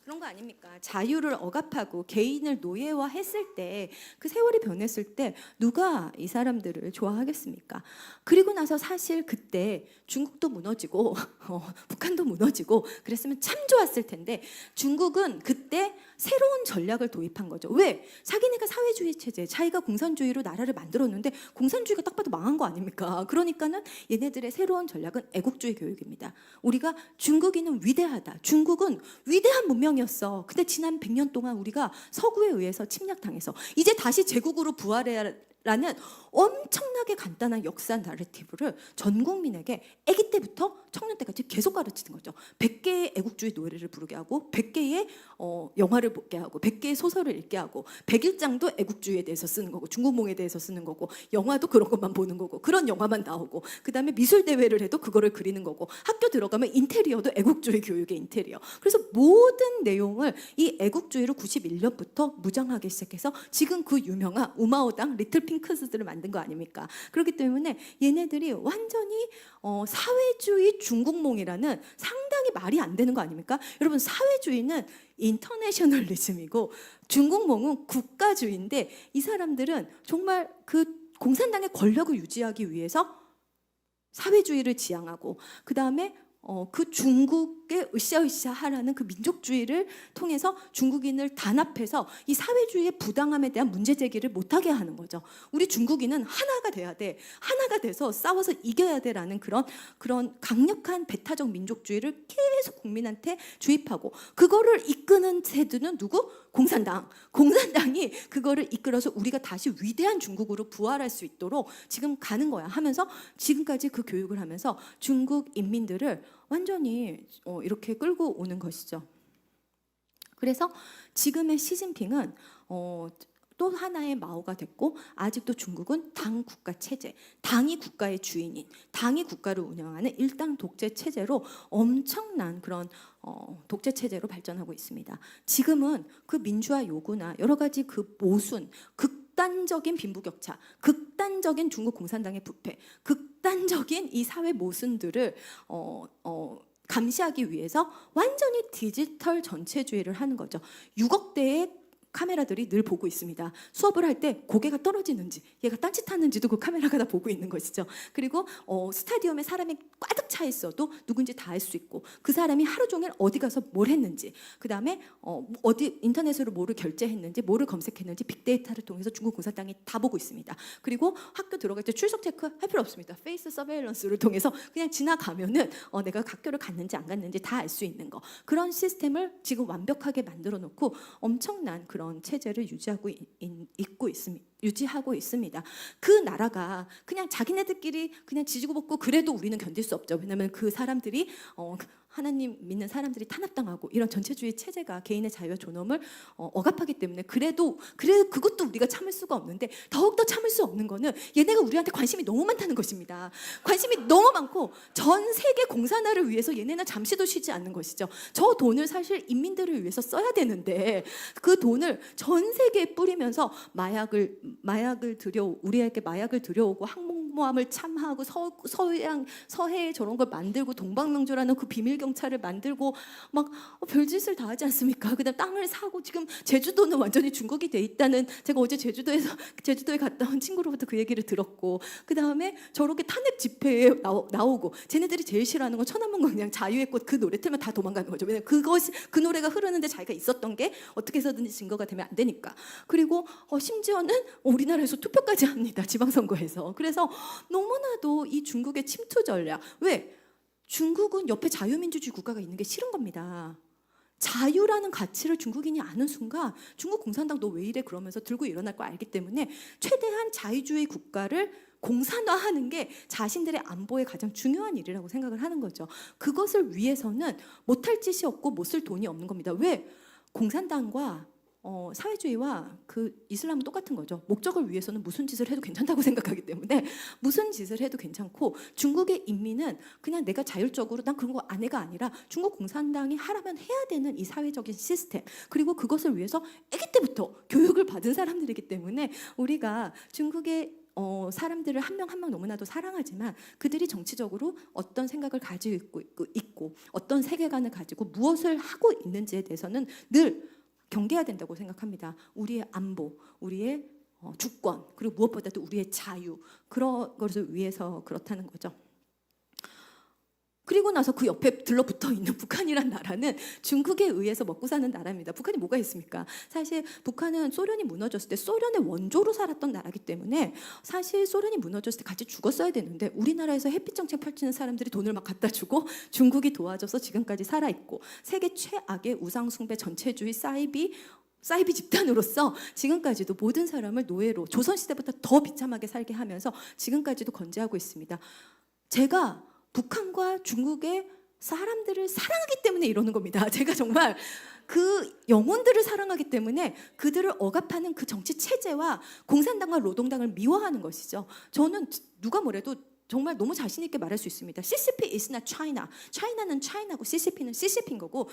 그런 거 아닙니까? 자유를 억압하고 개인을 노예화했을 때 그 세월이 변했을 때 누가 이 사람들을 좋아하겠습니까? 그리고 나서 사실 그때 중국도 무너지고 북한도 무너지고 그랬으면 참 좋았을 텐데 중국은 그때 새로운 전략을 도입한 거죠. 왜? 자기네가 사회주의 체제, 자기가 공산주의로 나라를 만들었는데 공산주의가 딱 봐도 망한 거 아닙니까? 그러니까는 얘네들의 새로운 전략은 애국주의 교육입니다. 우리가 중국인은 위대하다. 중국은 위대한 문명이었어. 근데 지난 100년 동안 우리가 서구에 의해서 침략당해서 이제 다시 제국으로 부활해야 라는 엄청나게 간단한 역사 나래티브를 전 국민에게 아기 때부터 청년 때까지 계속 가르치는 거죠. 100개의 애국주의 노래를 부르게 하고 100개의 영화를 보게 하고 100개의 소설을 읽게 하고 100일장도 애국주의에 대해서 쓰는 거고 중국몽에 대해서 쓰는 거고 영화도 그런 것만 보는 거고 그런 영화만 나오고 그 다음에 미술 대회를 해도 그거를 그리는 거고 학교 들어가면 인테리어도 애국주의 교육의 인테리어. 그래서 모든 내용을 이 애국주의로 91년부터 무장하기 시작해서 지금 그 유명한 우마오당 리틀 핑크스들을 만든 거 아닙니까? 그렇기 때문에 얘네들이 완전히 사회주의 중국몽이라는 상당히 말이 안 되는 거 아닙니까? 여러분 사회주의는 인터내셔널리즘이고 중국몽은 국가주의인데 이 사람들은 정말 그 공산당의 권력을 유지하기 위해서 사회주의를 지향하고 그 다음에 그 중국의 으쌰으쌰하라는 그 민족주의를 통해서 중국인을 단합해서 이 사회주의의 부당함에 대한 문제 제기를 못하게 하는 거죠. 우리 중국인은 하나가 돼야 돼. 하나가 돼서 싸워서 이겨야 돼라는 그런 강력한 배타적 민족주의를 계속 국민한테 주입하고 그거를 이끄는 세드는 누구? 공산당. 공산당이 그거를 이끌어서 우리가 다시 위대한 중국으로 부활할 수 있도록 지금 가는 거야 하면서 지금까지 그 교육을 하면서 중국 인민들을 완전히 이렇게 끌고 오는 것이죠. 그래서 지금의 시진핑은 또 하나의 마오가 됐고 아직도 중국은 당 국가 체제, 당이 국가의 주인인, 당이 국가를 운영하는 일당 독재 체제로 엄청난 그런 독재 체제로 발전하고 있습니다. 지금은 그 민주화 요구나 여러 가지 그 모순, 극단적인 빈부격차, 극단적인 중국 공산당의 부패, 극단적인 이 사회 모순들을 감시하기 위해서 완전히 디지털 전체주의를 하는 거죠. 6억대의 카메라들이 늘 보고 있습니다. 수업을 할 때 고개가 떨어지는지 얘가 딴짓하는지도 그 카메라가 다 보고 있는 것이죠. 그리고 스타디움에 사람이 꽉 차 있어도 누군지 다 알 수 있고 그 사람이 하루 종일 어디 가서 뭘 했는지, 그 다음에 어디 인터넷으로 뭐를 결제했는지, 뭐를 검색했는지 빅데이터를 통해서 중국 공산당이 다 보고 있습니다. 그리고 학교 들어갈 때 출석 체크 할 필요 없습니다. 페이스 서베일런스를 통해서 그냥 지나가면은 내가 학교를 갔는지 안 갔는지 다 알 수 있는 거, 그런 시스템을 지금 완벽하게 만들어 놓고 엄청난 그런 체제를 유지하고 있습니다. 그 나라가 그냥 자기네들끼리 그냥 지지고 볶고 그래도 우리는 견딜 수 없죠. 왜냐하면 그 사람들이 하나님 믿는 사람들이 탄압당하고 이런 전체주의 체제가 개인의 자유와 존엄을 억압하기 때문에 그래도 그것도 우리가 참을 수가 없는데, 더욱더 참을 수 없는 거는 얘네가 우리한테 관심이 너무 많다는 것입니다. 관심이 너무 많고 전 세계 공산화를 위해서 얘네는 잠시도 쉬지 않는 것이죠. 저 돈을 사실 인민들을 위해서 써야 되는데 그 돈을 전 세계에 뿌리면서 우리에게 마약을 들여오고 항공모함을 참하고 서해에 저런 걸 만들고 동방명주라는 그 비밀 경찰을 만들고 막 별짓을 다 하지 않습니까? 그다음 땅을 사고 지금 제주도는 완전히 중국이 돼 있다는, 제가 어제 제주도에 갔다 온 친구로부터 그 얘기를 들었고, 그 다음에 저렇게 탄핵 집회에 나오고 쟤네들이 제일 싫어하는 건 천안문 광장 자유의 꽃 그 노래 틀면 다 도망가는 거죠. 왜냐면 그 노래가 흐르는데 자기가 있었던 게 어떻게 해서든지 증거가 되면 안 되니까. 그리고 심지어는 우리나라에서 투표까지 합니다. 지방선거에서. 그래서 너무나도 이 중국의 침투 전략, 왜? 중국은 옆에 자유민주주의 국가가 있는 게 싫은 겁니다. 자유라는 가치를 중국인이 아는 순간 중국 공산당 너 왜 이래 그러면서 들고 일어날 거 알기 때문에 최대한 자유주의 국가를 공산화하는 게 자신들의 안보에 가장 중요한 일이라고 생각을 하는 거죠. 그것을 위해서는 못할 짓이 없고 못 쓸 돈이 없는 겁니다. 왜? 공산당과 사회주의와 그 이슬람은 똑같은 거죠. 목적을 위해서는 무슨 짓을 해도 괜찮다고 생각하기 때문에 무슨 짓을 해도 괜찮고, 중국의 인민은 그냥 내가 자율적으로 난 그런 거 안 해가 아니라 중국 공산당이 하라면 해야 되는 이 사회적인 시스템, 그리고 그것을 위해서 아기 때부터 교육을 받은 사람들이기 때문에 우리가 중국의 사람들을 한 명 한 명 너무나도 사랑하지만 그들이 정치적으로 어떤 생각을 가지고 있고 어떤 세계관을 가지고 무엇을 하고 있는지에 대해서는 늘 경계해야 된다고 생각합니다. 우리의 안보, 우리의 주권, 그리고 무엇보다도 우리의 자유, 그런 것을 위해서 그렇다는 거죠. 그리고 나서 그 옆에 들러붙어 있는 북한이란 나라는 중국에 의해서 먹고 사는 나라입니다. 북한이 뭐가 있습니까? 사실 북한은 소련이 무너졌을 때 소련의 원조로 살았던 나라이기 때문에 사실 소련이 무너졌을 때 같이 죽었어야 되는데 우리나라에서 햇빛 정책 펼치는 사람들이 돈을 막 갖다 주고 중국이 도와줘서 지금까지 살아있고, 세계 최악의 우상숭배 전체주의 사이비 집단으로서 지금까지도 모든 사람을 노예로 조선시대부터 더 비참하게 살게 하면서 지금까지도 건재하고 있습니다. 제가 북한과 중국의 사람들을 사랑하기 때문에 이러는 겁니다. 제가 정말 그 영혼들을 사랑하기 때문에 그들을 억압하는 그 정치 체제와 공산당과 노동당을 미워하는 것이죠. 저는 누가 뭐래도 정말 너무 자신 있게 말할 수 있습니다. CCP is not China. China는 China고 CCP는 CCP인 거고,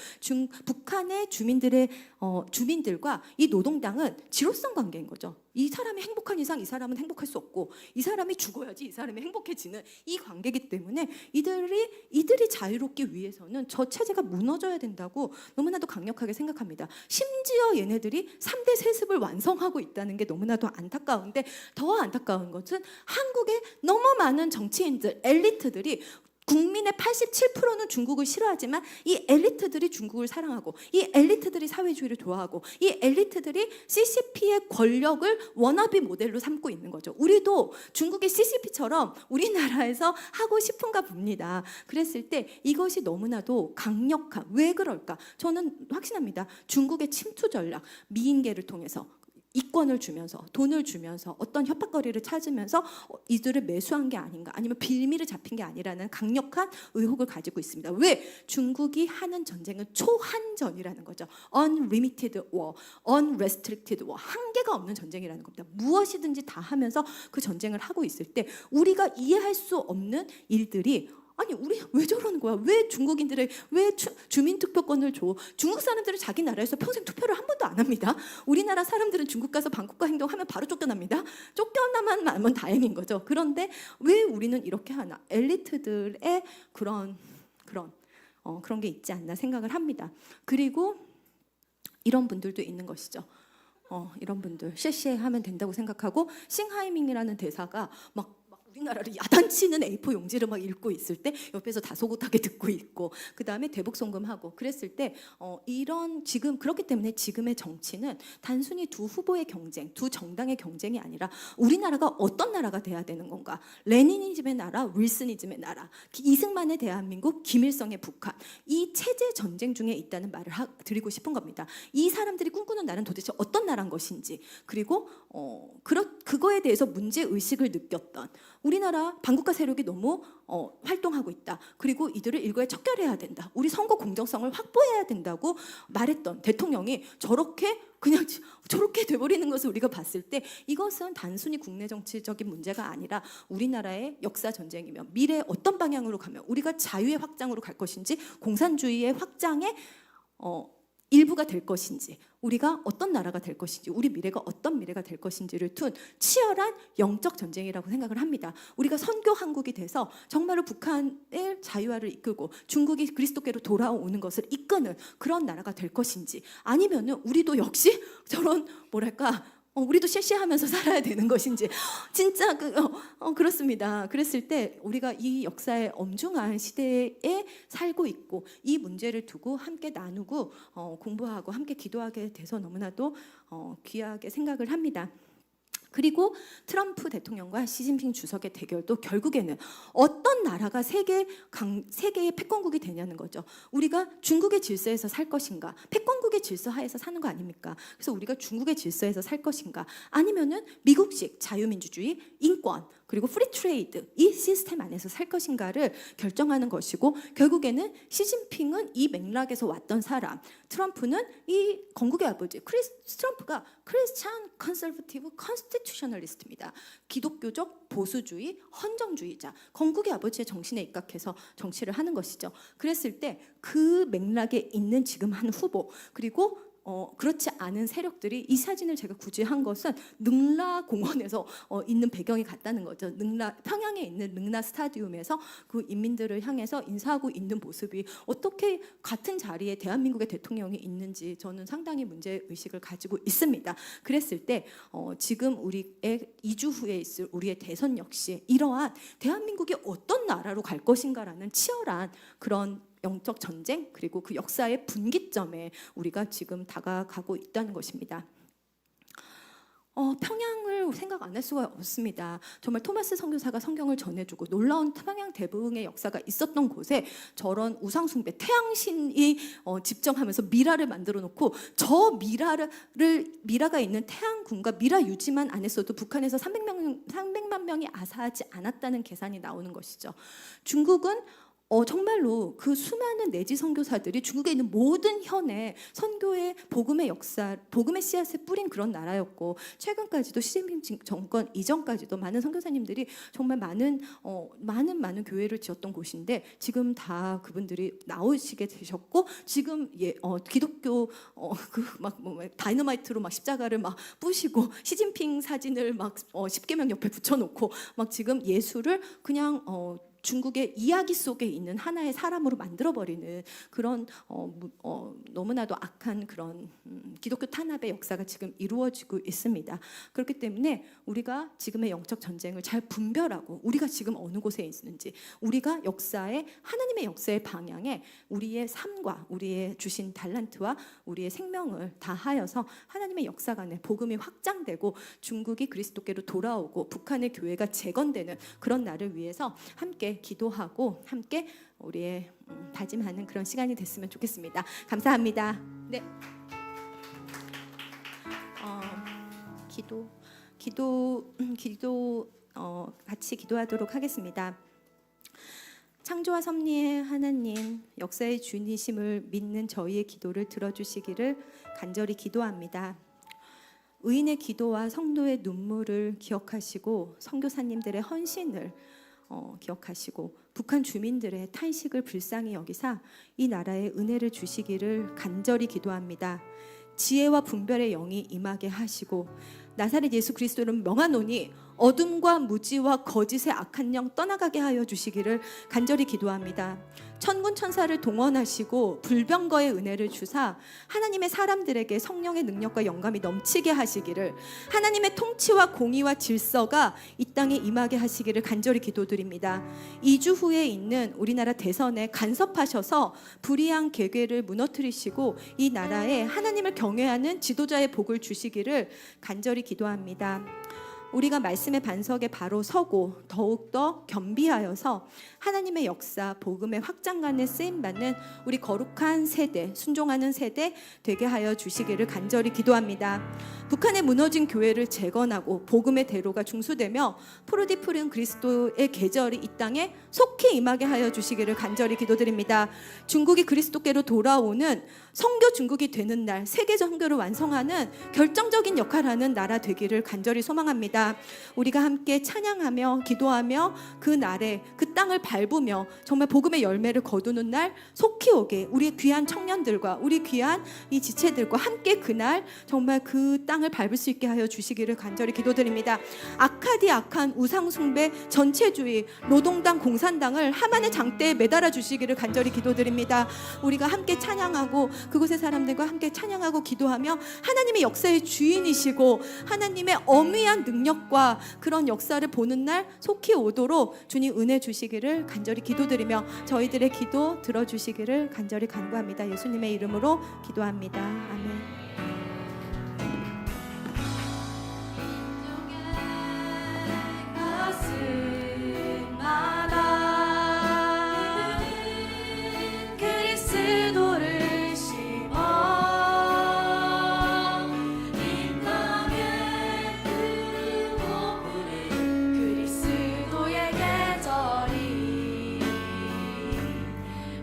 북한의 주민들과 이 노동당은 지로성 관계인 거죠. 이 사람이 행복한 이상 이 사람은 행복할 수 없고, 이 사람이 죽어야지 이 사람이 행복해지는 이 관계이기 때문에 이들이 자유롭기 위해서는 저 체제가 무너져야 된다고 너무나도 강력하게 생각합니다. 심지어 얘네들이 3대 세습을 완성하고 있다는 게 너무나도 안타까운데, 더 안타까운 것은 한국의 너무 많은 정치인들, 엘리트들이 국민의 87%는 중국을 싫어하지만 이 엘리트들이 중국을 사랑하고, 이 엘리트들이 사회주의를 좋아하고, 이 엘리트들이 CCP의 권력을 워너비 모델로 삼고 있는 거죠. 우리도 중국의 CCP처럼 우리나라에서 하고 싶은가 봅니다. 그랬을 때 이것이 너무나도 강력한, 왜 그럴까? 저는 확신합니다. 중국의 침투 전략, 미인계를 통해서 이권을 주면서, 돈을 주면서, 어떤 협박거리를 찾으면서 이들을 매수한 게 아닌가, 아니면 빌미를 잡힌 게 아니라는 강력한 의혹을 가지고 있습니다. 왜? 중국이 하는 전쟁은 초한전이라는 거죠. Unlimited war, unrestricted war, 한계가 없는 전쟁이라는 겁니다. 무엇이든지 다 하면서 그 전쟁을 하고 있을 때 우리가 이해할 수 없는 일들이, 아니 우리 왜 저러는 거야? 왜 중국인들의 왜 주민투표권을 줘? 중국 사람들은 자기 나라에서 평생 투표를 한 번도 안 합니다. 우리나라 사람들은 중국 가서 반국가 행동하면 바로 쫓겨납니다. 쫓겨나만 하면 다행인 거죠. 그런데 왜 우리는 이렇게 하나? 엘리트들의 그런 게 있지 않나 생각을 합니다. 그리고 이런 분들도 있는 것이죠. 이런 분들 쉐쉐 하면 된다고 생각하고, 싱하이밍이라는 대사가 막 우리나라를 야단치는 A4 용지를 막 읽고 있을 때 옆에서 다소곳하게 듣고 있고, 그 다음에 대북송금하고 그랬을 때 이런 지금 그렇기 때문에 지금의 정치는 단순히 두 후보의 경쟁, 두 정당의 경쟁이 아니라 우리나라가 어떤 나라가 돼야 되는 건가? 레니니즘의 나라, 윌슨이즘의 나라, 이승만의 대한민국, 김일성의 북한, 이 체제 전쟁 중에 있다는 말을 드리고 싶은 겁니다. 이 사람들이 꿈꾸는 나라는 도대체 어떤 나라인 것인지, 그리고 그거에 대해서 문제 의식을 느꼈던, 우리나라 반국가 세력이 너무 활동하고 있다. 그리고 이들을 일거에 척결해야 된다. 우리 선거 공정성을 확보해야 된다고 말했던 대통령이 그냥 저렇게 돼버리는 것을 우리가 봤을 때, 이것은 단순히 국내 정치적인 문제가 아니라 우리나라의 역사 전쟁이며, 미래에 어떤 방향으로 가면 우리가 자유의 확장으로 갈 것인지, 공산주의의 확장의 일부가 될 것인지, 우리가 어떤 나라가 될 것인지, 우리 미래가 어떤 미래가 될 것인지를 둔 치열한 영적 전쟁이라고 생각을 합니다. 우리가 선교 한국이 돼서 정말로 북한의 자유화를 이끌고 중국이 그리스도께로 돌아오는 것을 이끄는 그런 나라가 될 것인지, 아니면은 우리도 역시 저런 우리도 쉐쉐하면서 살아야 되는 것인지, 진짜 그렇습니다. 그랬을 때 우리가 이 역사의 엄중한 시대에 살고 있고, 이 문제를 두고 함께 나누고 공부하고 함께 기도하게 돼서 너무나도 귀하게 생각을 합니다. 그리고 트럼프 대통령과 시진핑 주석의 대결도 결국에는 어떤 나라가 세계의 패권국이 되냐는 거죠. 우리가 중국의 질서에서 살 것인가, 패권국의 질서 하에서 사는 거 아닙니까? 그래서 우리가 중국의 질서에서 살 것인가, 아니면은 미국식 자유민주주의, 인권, 그리고 프리트레이드, 이 시스템 안에서 살 것인가를 결정하는 것이고, 결국에는 시진핑은 이 맥락에서 왔던 사람, 트럼프는 이 건국의 아버지, 트럼프가 크리스찬 컨서버티브 컨스티튜셔널리스트입니다. 기독교적 보수주의, 헌정주의자, 건국의 아버지의 정신에 입각해서 정치를 하는 것이죠. 그랬을 때 그 맥락에 있는 지금 한 후보, 그리고 그렇지 않은 세력들이, 이 사진을 제가 굳이 한 것은 능라 공원에서 있는 배경이 같다는 거죠. 평양에 있는 능라 스타디움에서 그 인민들을 향해서 인사하고 있는 모습이 어떻게 같은 자리에 대한민국의 대통령이 있는지 저는 상당히 문제 의식을 가지고 있습니다. 그랬을 때 지금 우리의 2주 후에 있을 우리의 대선 역시 이러한 대한민국이 어떤 나라로 갈 것인가라는 치열한 그런 영적 전쟁, 그리고 그 역사의 분기점에 우리가 지금 다가가고 있다는 것입니다. 평양을 생각 안 할 수가 없습니다. 정말 토마스 선교사가 성경을 전해주고 놀라운 평양 대붕의 역사가 있었던 곳에 저런 우상숭배, 태양신이 집정하면서 미라를 만들어 놓고, 저 미라가 있는 태양궁과 미라 유지만 안 했어도 북한에서 300만 명이 아사하지 않았다는 계산이 나오는 것이죠. 중국은 정말로 그 수많은 내지 선교사들이 중국에 있는 모든 현에 선교의 복음의 역사, 복음의 씨앗을 뿌린 그런 나라였고, 최근까지도 시진핑 정권 이전까지도 많은 선교사님들이 정말 많은 교회를 지었던 곳인데, 지금 다 그분들이 나오시게 되셨고, 지금 기독교 다이너마이트로 막 십자가를 막 부시고, 시진핑 사진을 막 십계명 옆에 붙여놓고, 막 지금 예수를 그냥 중국의 이야기 속에 있는 하나의 사람으로 만들어버리는 그런 너무나도 악한 그런 기독교 탄압의 역사가 지금 이루어지고 있습니다. 그렇기 때문에 우리가 지금의 영적 전쟁을 잘 분별하고, 우리가 지금 어느 곳에 있는지, 우리가 하나님의 역사의 방향에 우리의 삶과 우리의 주신 달란트와 우리의 생명을 다하여서 하나님의 역사관에 복음이 확장되고 중국이 그리스도께로 돌아오고 북한의 교회가 재건되는 그런 날을 위해서 함께 기도하고 함께 우리의 다짐하는 그런 시간이 됐으면 좋겠습니다. 감사합니다. 네. 같이 기도하도록 하겠습니다. 창조와 섭리의 하나님, 역사의 주이심을 믿는 저희의 기도를 들어주시기를 간절히 기도합니다. 의인의 기도와 성도의 눈물을 기억하시고, 선교사님들의 헌신을 기억하시고, 북한 주민들의 탄식을 불쌍히 여기사 이 나라에 은혜를 주시기를 간절히 기도합니다. 지혜와 분별의 영이 임하게 하시고, 나사렛 예수 그리스도를 명하노니 어둠과 무지와 거짓의 악한 영 떠나가게 하여 주시기를 간절히 기도합니다. 천군 천사를 동원하시고 불병거의 은혜를 주사 하나님의 사람들에게 성령의 능력과 영감이 넘치게 하시기를, 하나님의 통치와 공의와 질서가 이 땅에 임하게 하시기를 간절히 기도드립니다. 2주 후에 있는 우리나라 대선에 간섭하셔서 불의한 계획을 무너뜨리시고 이 나라에 하나님을 경외하는 지도자의 복을 주시기를 간절히 기도합니다. 우리가 말씀의 반석에 바로 서고 더욱더 겸비하여서 하나님의 역사, 복음의 확장관에 쓰임받는 우리 거룩한 세대, 순종하는 세대 되게 하여 주시기를 간절히 기도합니다. 북한의 무너진 교회를 재건하고 복음의 대로가 중수되며 포로디 푸른 그리스도의 계절이 이 땅에 속히 임하게 하여 주시기를 간절히 기도드립니다. 중국이 그리스도께로 돌아오는 선교 중국이 되는 날, 세계 선교를 완성하는 결정적인 역할을 하는 나라 되기를 간절히 소망합니다. 우리가 함께 찬양하며 기도하며 그 날에 그 땅을 밟으며 정말 복음의 열매를 거두는 날 속히 오게, 우리 귀한 청년들과 우리 귀한 이 지체들과 함께 그날 정말 그 땅을 밟을 수 있게 하여 주시기를 간절히 기도드립니다. 악한 우상 숭배, 전체주의, 노동당, 공산당을 하만의 장대에 매달아 주시기를 간절히 기도드립니다. 우리가 함께 찬양하고 그곳의 사람들과 함께 찬양하고 기도하며 하나님의 역사의 주인이시고 하나님의 어미한 능력과 그런 역사를 보는 날 속히 오도록 주님 은혜 주시기를 간절히 기도드리며 저희들의 기도 들어주시기를 간절히 간구합니다. 예수님의 이름으로 기도합니다. 아멘.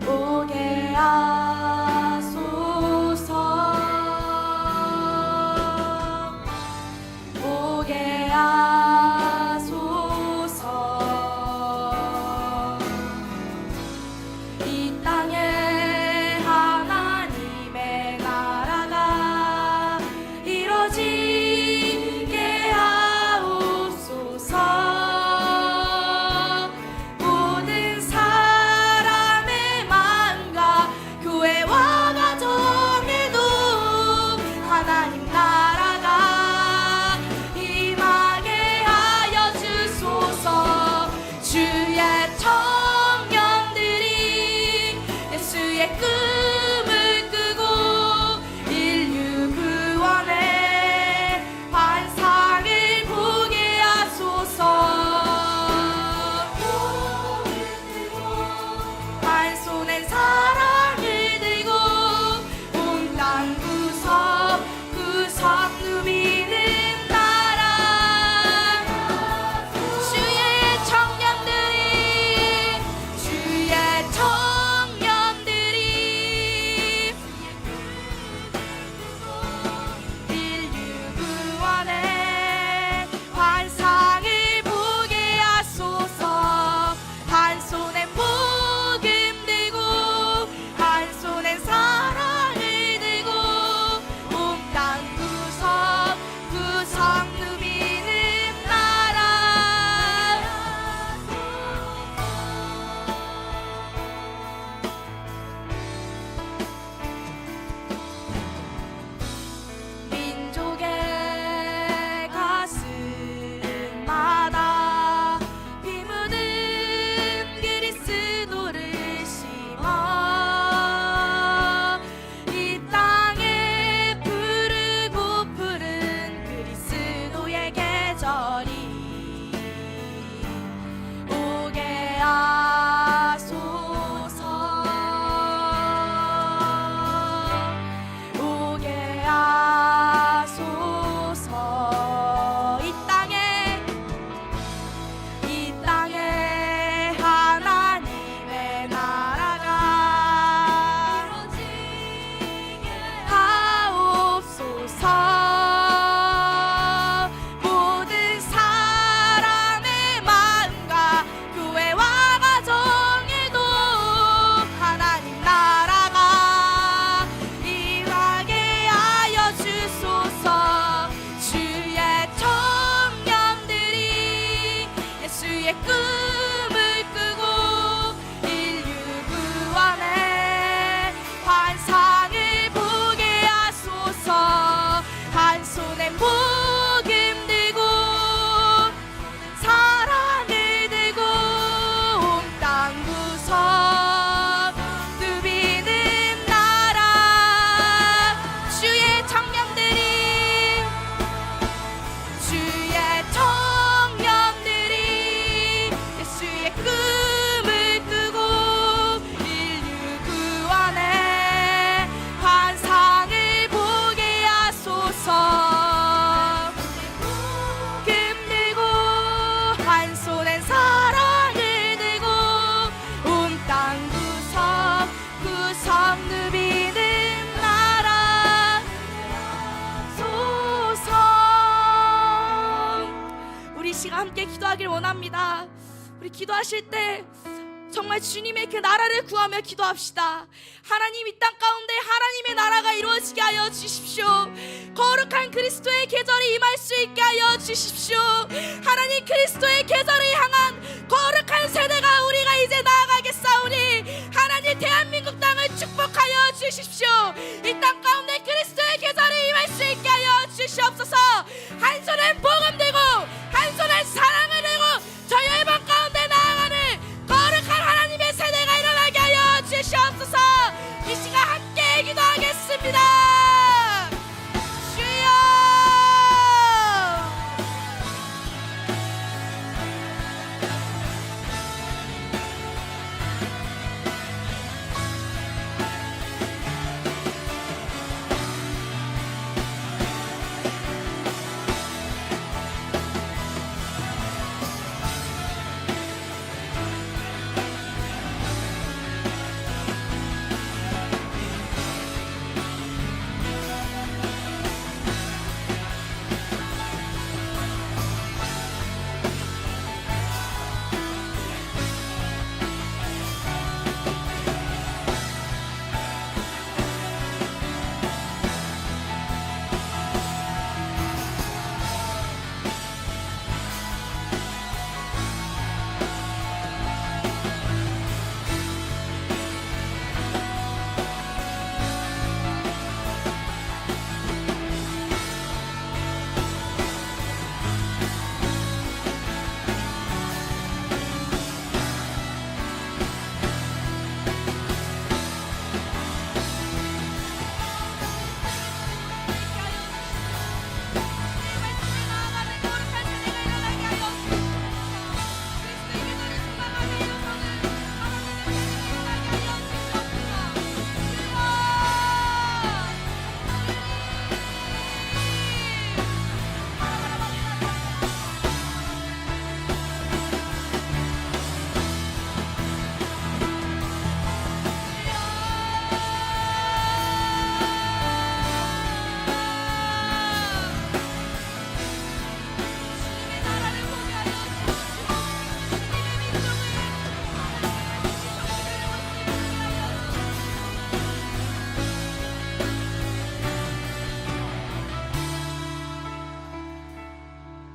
오게 하소서. 예수의 꿈을 끄고 인류 구원의 환상을 보게 하소서. 한 손에 복음 들고 사랑을 들고 온 땅 구석 누비는 나라. 주의 청년들이 예수의 꿈을 끄고 인류 구원의 환상을 보게 하소서. 복음 들고 한 손엔 사랑을 들고 온 땅 구석 구석 누비는 나라 소서. 우리 시간 함께 기도하길 원합니다. 우리 기도하실 때 정말 주님의 그 나라를 구하며 기도합시다. 하나님, 이 땅 가운데 하나님의 나라가 이루어지게 하여 주십시오. 거룩한 그리스도의 계절이 임할 수 있게 하여 주십시오. 하나님, 그리스도의 계절을 향한 거룩한 세대가 우리가 이제 나아가겠사오니 하나님, 대한민국 땅을 축복하여 주십시오. 이 땅 가운데 그리스도의 계절이 임할 수 있게 하여 주시옵소서. 한 손엔 복음 들고 한 손엔 사랑을 들고 저희 일본 가운데 나아가는 거룩한 하나님의 세대가 일어나게 하여 주시옵소서. 이 시간 함께 기도하겠습니다. 주여.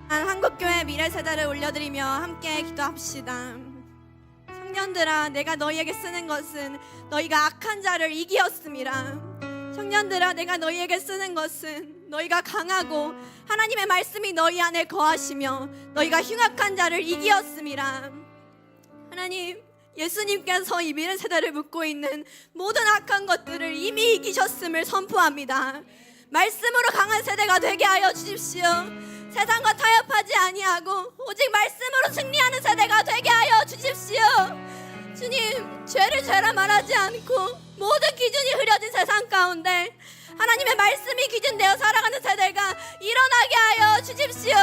한국교회 미래세대를 올려드리며 함께 기도합시다. 청년들아, 내가 너희에게 쓰는 것은 너희가 악한 자를 이기었음이라. 청년들아, 내가 너희에게 쓰는 것은 너희가 강하고 하나님의 말씀이 너희 안에 거하시며 너희가 흉악한 자를 이기었음이라. 하나님, 예수님께서 이 미래세대를 묶고 있는 모든 악한 것들을 이미 이기셨음을 선포합니다. 말씀으로 강한 세대가 되게 하여 주십시오. 세상과 타협하지 아니하고 오직 말씀으로 승리하는 세대가 되게 하여 주십시오. 주님, 죄를 죄라 말하지 않고 모든 기준이 흐려진 세상 가운데 하나님의 말씀이 기준되어 살아가는 세대가 일어나게 하여 주십시오.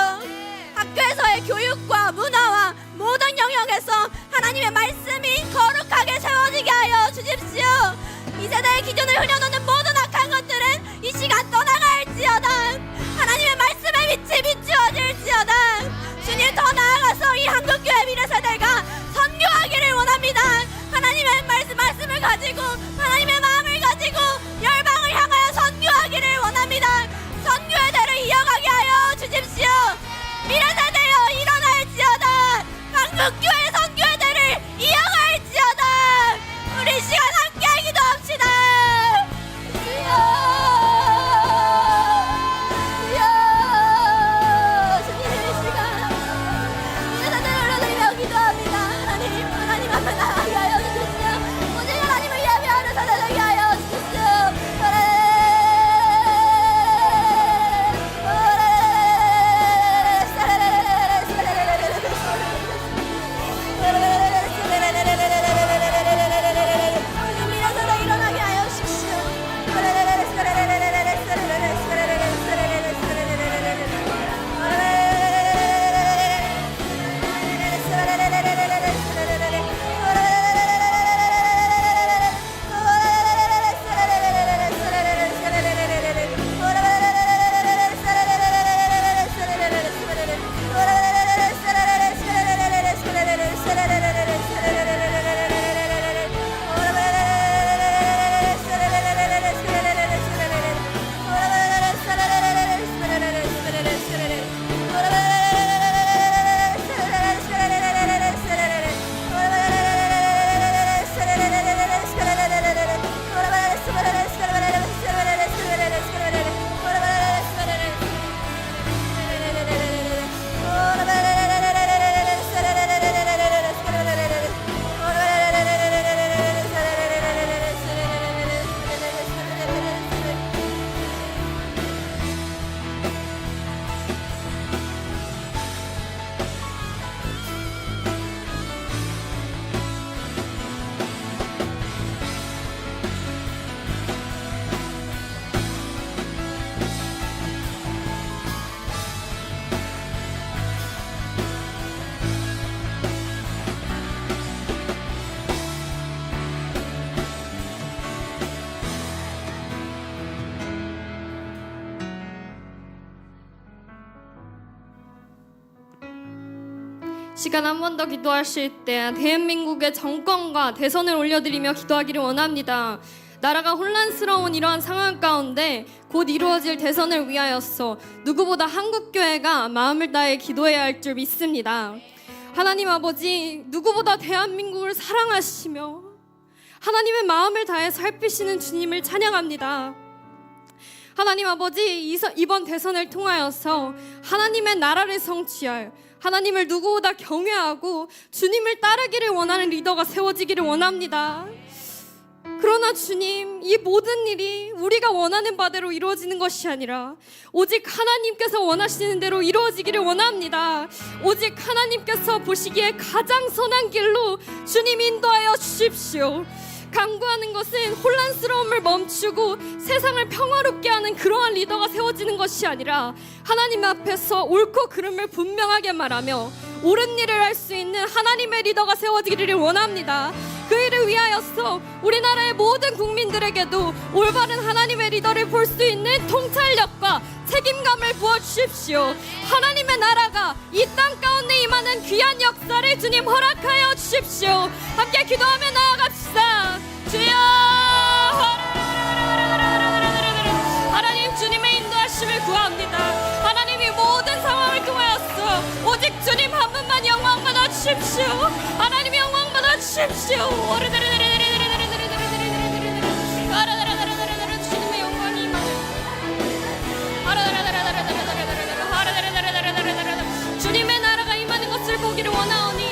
학교에서의 교육과 문화와 모든 영역에서 하나님의 말씀이 거룩하게 세워지게 하여 주십시오. 이 세대의 기준을 흐려놓는 모든 악한 것들은 이 시간 떠나갈지어다. 하나님의 말씀의 빛이 비추어질지어다. 주님, 더 나아가서 이 한국교회 미래세대가 선교하기를 원합니다. 하나님의 말씀을 가지고 하나님의 마음을 가지고 열방을 향하여 선교하기를 원합니다. 선교의 대를 이어가게 하여 주십시오. 미래세대여 일어날지어다. 한국 시간 한 번 더 기도하실 때 대한민국의 정권과 대선을 올려드리며 기도하기를 원합니다. 나라가 혼란스러운 이러한 상황 가운데 곧 이루어질 대선을 위하여서 누구보다 한국교회가 마음을 다해 기도해야 할 줄 믿습니다. 하나님 아버지, 누구보다 대한민국을 사랑하시며 하나님의 마음을 다해 살피시는 주님을 찬양합니다. 하나님 아버지, 이번 대선을 통하여서 하나님의 나라를 성취할, 하나님을 누구보다 경외하고 주님을 따르기를 원하는 리더가 세워지기를 원합니다. 그러나 주님, 이 모든 일이 우리가 원하는 바대로 이루어지는 것이 아니라 오직 하나님께서 원하시는 대로 이루어지기를 원합니다. 오직 하나님께서 보시기에 가장 선한 길로 주님 인도하여 주십시오. 강구하는 것은 혼란스러움을 멈추고 세상을 평화롭게 하는 그러한 리더가 세워지는 것이 아니라 하나님 앞에서 옳고 그름을 분명하게 말하며 옳은 일을 할 수 있는 하나님의 리더가 세워지기를 원합니다. 그 일을 위하여서 우리나라의 모든 국민들에게도 올바른 하나님의 리더를 볼 수 있는 통찰력과 책임감을 부어주십시오. 하나님의 나라가 이 땅 가운데 임하는 귀한 역사를 주님 허락하여 주십시오. 함께 기도하며 나아갑시다. 주여, 하나님 주님의 인도하심을 구합니다. 하나님이 모든 상황을 통하여서 오직 주님 한 분만 영광 받아 주십시오. 하나님 영광 받아 주십시오. 주님의 영광이 임하는 주님의 나라가 임하는 것을 보기를 원하오니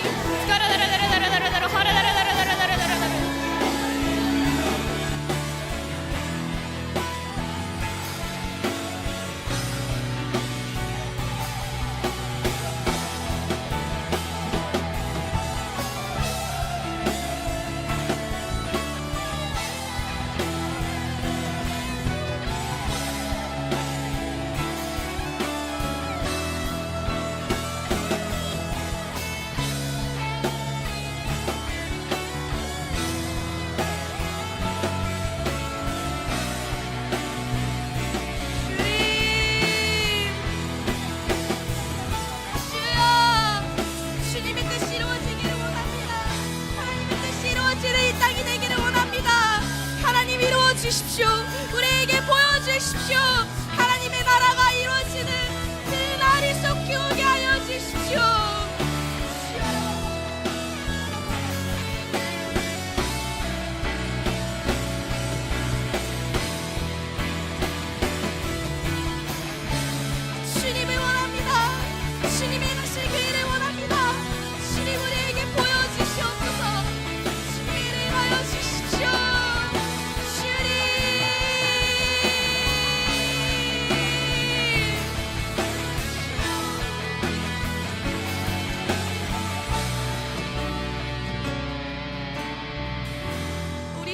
주십시오. 우리에게 보여주십시오. 하나님의 나라가 이루어지는 그 날이 속히 오게 하여 주십시오. 주님을 원합니다. 주님의 가실 그 일을 원합니다. 주님 우리에게 보여주시옵소서. 주님의 일을 하여 주십시오.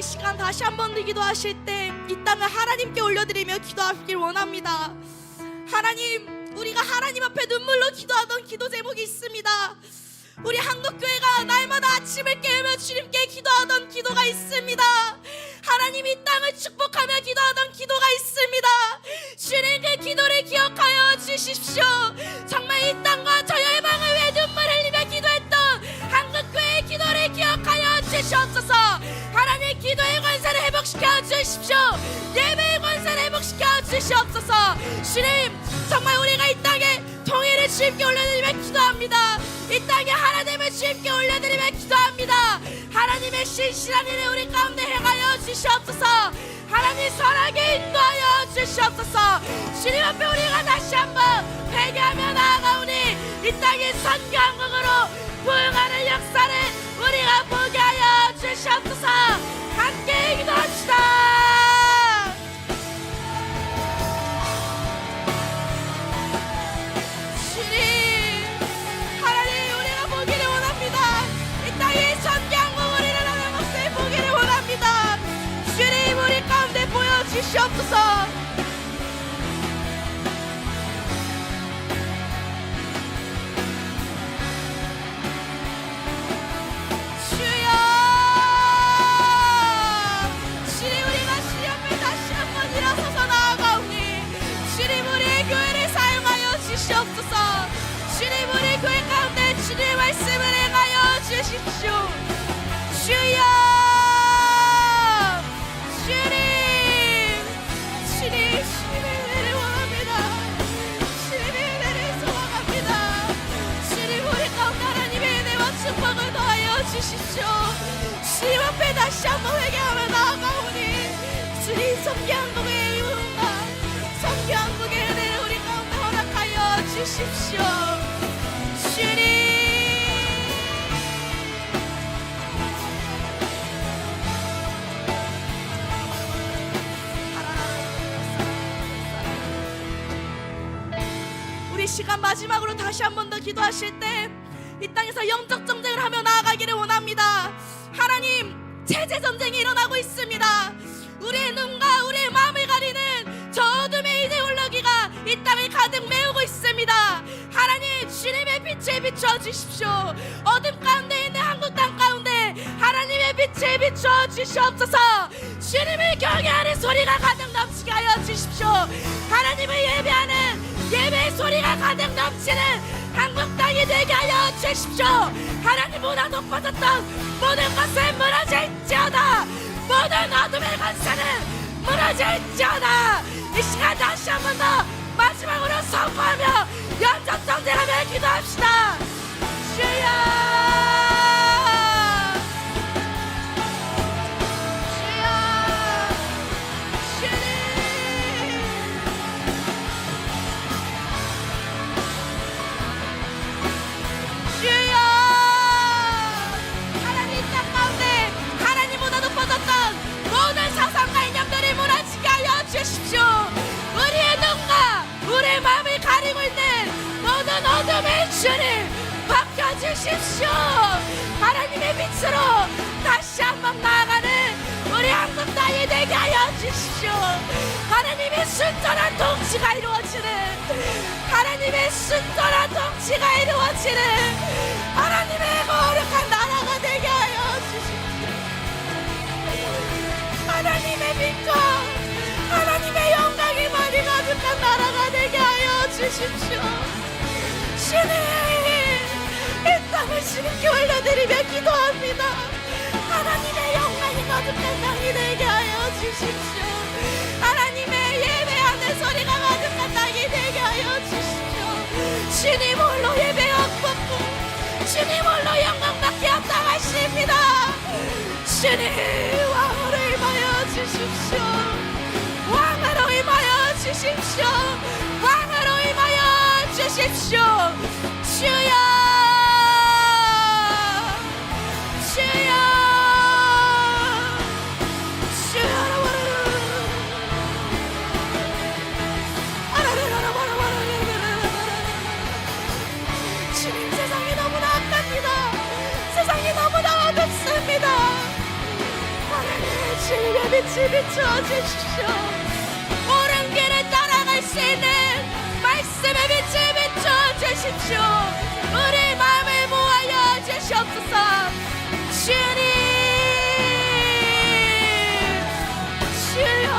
시간 다시 한 번 더 기도하실 때 이 땅을 하나님께 올려드리며 기도하길 원합니다. 하나님, 우리가 하나님 앞에 눈물로 기도하던 기도 제목이 있습니다. 우리 한국교회가 날마다 아침을 깨우며 주님께 기도하던 기도가 있습니다. 하나님, 이 땅을 축복하며 기도하던 기도가 있습니다. 주님, 그 기도를 기억하여 주십시오. 정말 이 땅과 저 열방을 위해 눈물 흘리며 기도했던 한국교회의 기도를 기억하여 주시옵소서. 하나님, 기도의 권세를 회복시켜 주십시오. 예배의 권세를 회복시켜 주시옵소서. 주님, 정말 우리가 이 땅에 통일을 주님께 올려드리며 기도합니다. 이 땅에 하나님을 주님께 올려드리며 기도합니다. 하나님의 신실한 일을 우리 가운데 행하여 주시옵소서. 하나님 선하게 인도하여 주시옵소서. 주님 앞에 우리가 다시 한번 회개하며 나아가오니 이 땅의 선교한국으로 부흥하는 역사를 우리가 보게 하여 주시옵소서. 함께 기도합시다. 주시옵소서. 주여, 주십시오. 주님 앞에 다시 한번 회개하며 나아가오니 주님 성경국의 이웃과 성경국의 은혜를 우리 가운데 허락하여 주십시오. 주님 우리 시간 마지막으로 다시 한 번 더 기도하실 때 이 땅에서 영적 전쟁을 하며 나아가기를 원합니다. 하나님, 체제 전쟁이 일어나고 있습니다. 우리의 눈과 우리의 마음을 가리는 저 어둠의 이데올로기가 이 땅을 가득 메우고 있습니다. 하나님, 주님의 빛에 비추어 주십시오. 어둠 가운데 있는 한국 땅 가운데 하나님의 빛에 비추어 주시옵소서. 주님을 경외하는 소리가 가득 넘치게 하여 주십시오. 하나님을 예배하는 예배의 소리가 가득 넘치는 한국 땅이 되게 하여 주십시오. 하나님보다 높아졌던 모든 것은 무너질지어다. 모든 어둠의 권세는 무너질지어다. 이 시간 다시 한 번 더 마지막으로 선포하며 영적 전쟁하며 기도합시다. 주여 주십시오. 우리의 눈과 우리의 마음을 가리고 있는 모든 어둠의 줄을 벗겨주십시오. 하나님의 빛으로 다시 한번 나아가는 우리 한국 땅이 되게 하여 주십시오. 하나님의 순전한 통치가 이루어지는 하나님의 순전한 통치가 이루어지는 하나님의 거룩한 나라가 되게 하여 주십시오. 하나님의 빛과 하나님의 영광이 많이 가득한 나라가 되게 하여 주십시오. 주님, 이 땅을 주님께 올려드리며 기도합니다. 하나님의 영광이 가득한 땅이 되게 하여 주십시오. 하나님의 예배하는 소리가 가득한 땅이 되게 하여 주십시오. 주님 홀로 예배하고 주님 홀로 영광받게 합당하십니다. 주님 왕으로 임하여 주십시오. 왕으로 임하여 주십시오. 왕으로 임하여 주십시오. 주여 주여 주여 주님, 세상이 너무나 악합니다. 세상이 너무나 어둡습니다. 하나님, 주님의 빛을 비추어 주십시오. 옳은 길을 따라갈 수 있는 말씀의 빛을 비추어 주십시오. 우리 마음을 모아여 주시옵소서. 주님 주여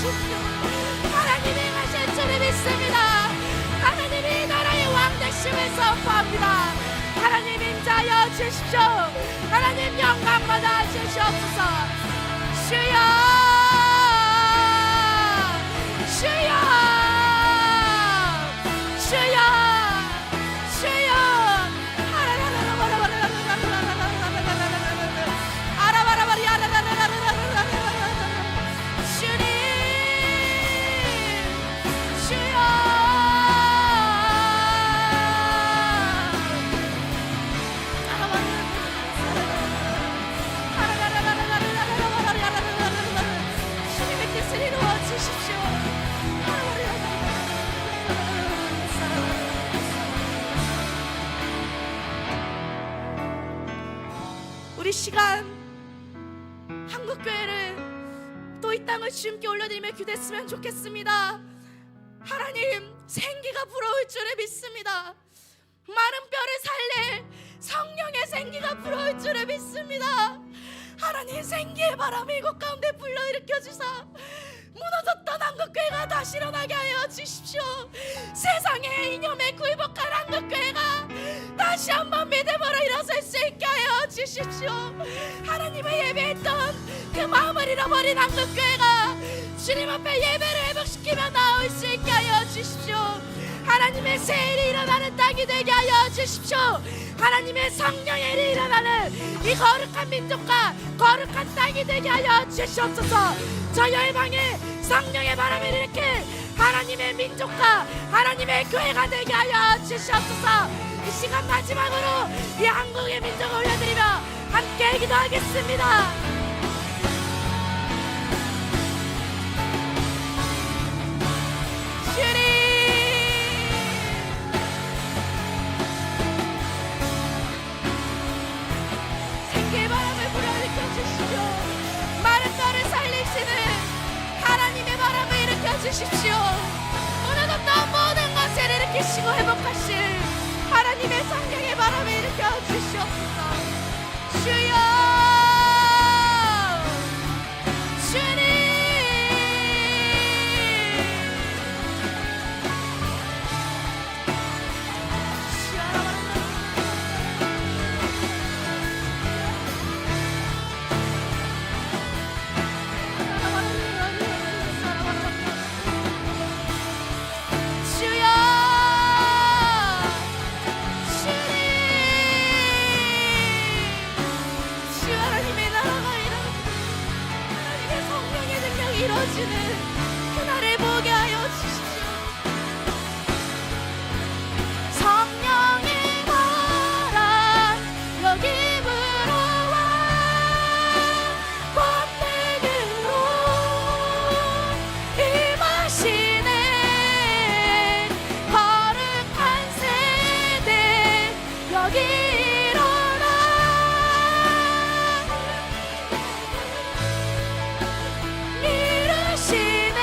주십시오. 하나님이 하실 줄을 믿습니다. 하나님이 나라의 왕 되심을 선포합니다. 하나님 임자여 주십시오. 하나님 영광 받아 주시옵소서. 주여 주여 주여 주여 아라바라바리 주님 주여 주님의 뜻을 이루어 주십시오. 우리 시간 한국교회를 또 이 땅을 주님께 올려드리며 기도했으면 좋겠습니다. 하나님 생기가 불어올 줄을 믿습니다. 마른 뼈를 살릴 성령의 생기가 불어올 줄을 믿습니다. 하나님 생기의 바람을 이곳 가운데 불러일으켜 주사 무너졌던 한국교회가 다시 일어나게 하여 주십시오. 세상의 이념에 굴복한 한국교회가 다시 한번 믿음으로 일어설 수 있게 하여 주십시오. 하나님을 예배했던 그 마음을 잃어버린 한국교회가 주님 앞에 예배를 회복시키며 나올 수 있게 하여 주십시오. 하나님의 새 일이 일어나는 땅이 되게 하여 주십시오. 하나님의 성령의 일이 일어나는 이 거룩한 민족과 거룩한 땅이 되게 하여 주시옵소서. 저 열방에 성령의 바람을 일으킬 하나님의 민족과 하나님의 교회가 되게 하여 주시옵소서. 이 시간 마지막으로 이 한국의 민족을 올려드리며 함께 기도하겠습니다. 주님 생기의 바람을 불어일으켜 주십시오. 마른 뼈를 살리시는 하나님의 바람을 일으켜 주십시오. 무너졌던 모든 것을 일으키시고 회복하실 하나님의 성령의 바람을 일으켜 주시옵소서. 주여 주님 주여 주님 주 하나님의 나라가 하나님의 성령의 능력이 이루어지는 그날을 보게 하여 주십시오. 성령의 바람 여기 불어와 권능으로 임하시네. 거룩한 세대 여기 일어나 이루시네.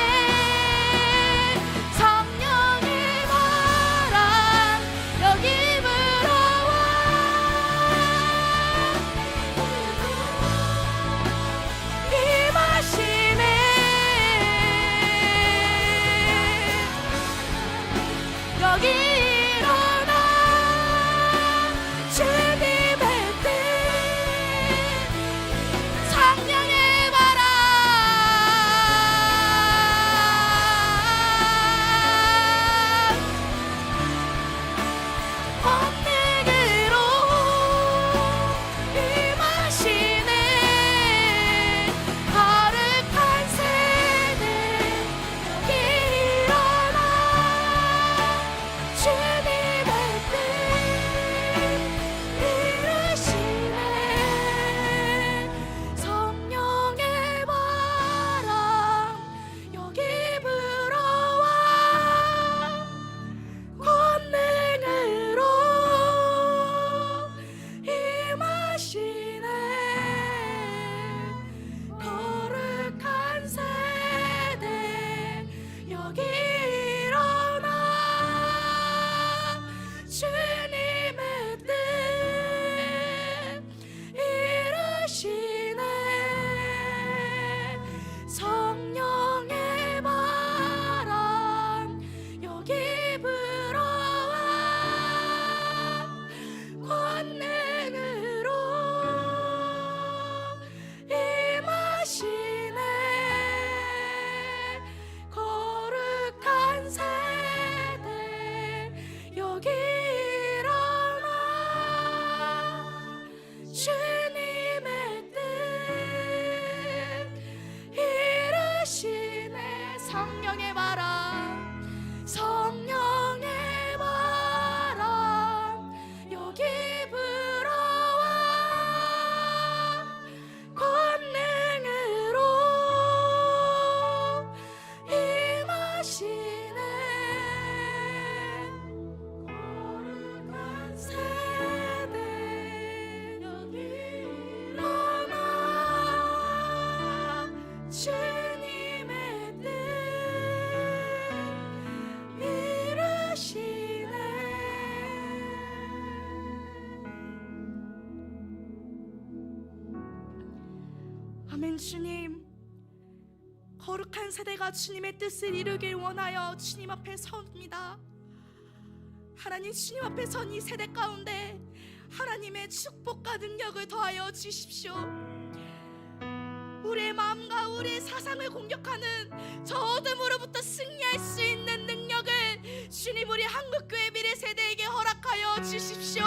아멘. 주님, 거룩한 세대가 주님의 뜻을 이루길 원하여 주님 앞에 섭니다. 하나님, 주님 앞에 선 이 세대 가운데 하나님의 축복과 능력을 더하여 주십시오. 우리의 마음과 우리의 사상을 공격하는 저 어둠으로부터 승리할 수 있는 능력을 주님 우리 한국교회 미래 세대에게 허락하여 주십시오.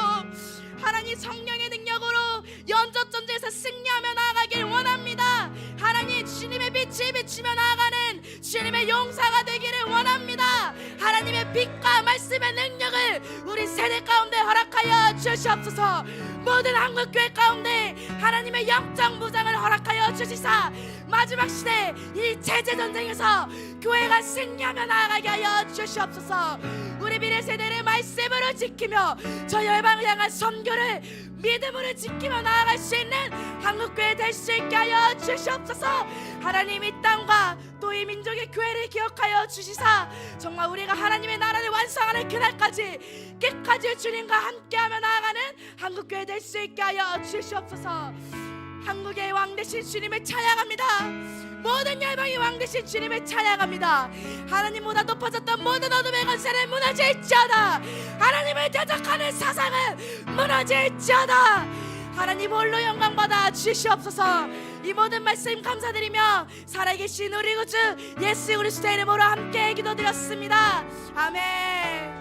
하나님, 성령의 능력으로 연접전쟁에서 승리하며 나아가길 원합니다. 하나님, 주님의 빛을 비추며 나아가는 주님의 용사가 되기를 원합니다. 하나님의 빛과 말씀의 능력을 우리 세대 가운데 허락하여 주시옵소서. 모든 한국교회 가운데 하나님의 영적 무장을 허락하여 주시사 마지막 시대 이 제재전쟁에서 교회가 승리하며 나아가게 하여 주시옵소서. 우리 미래 세대를 말씀으로 지키며 저 열방을 향한 선교를 믿음으로 지키며 나아갈 수 있는 한국교회 될 수 있게 하여 주시옵소서. 하나님, 이 땅과 또 이 민족의 교회를 기억하여 주시사 정말 우리가 하나님의 나라를 완성하는 그날까지 끝까지 주님과 함께하며 나아가는 한국교회 될 수 있게 하여 주시옵소서. 한국의 왕 되신 주님을 찬양합니다. 모든 열방이 왕 되신 주님을 찬양합니다. 하나님보다 높아졌던 모든 어둠의 권세는 무너질지어다. 하나님을 대적하는 사상은 무너질지어다. 하나님 홀로 영광 받아 주시옵소서. 이 모든 말씀 감사드리며 살아계신 우리 구주 예수 그리스도의 이름으로 함께 기도드렸습니다. 아멘.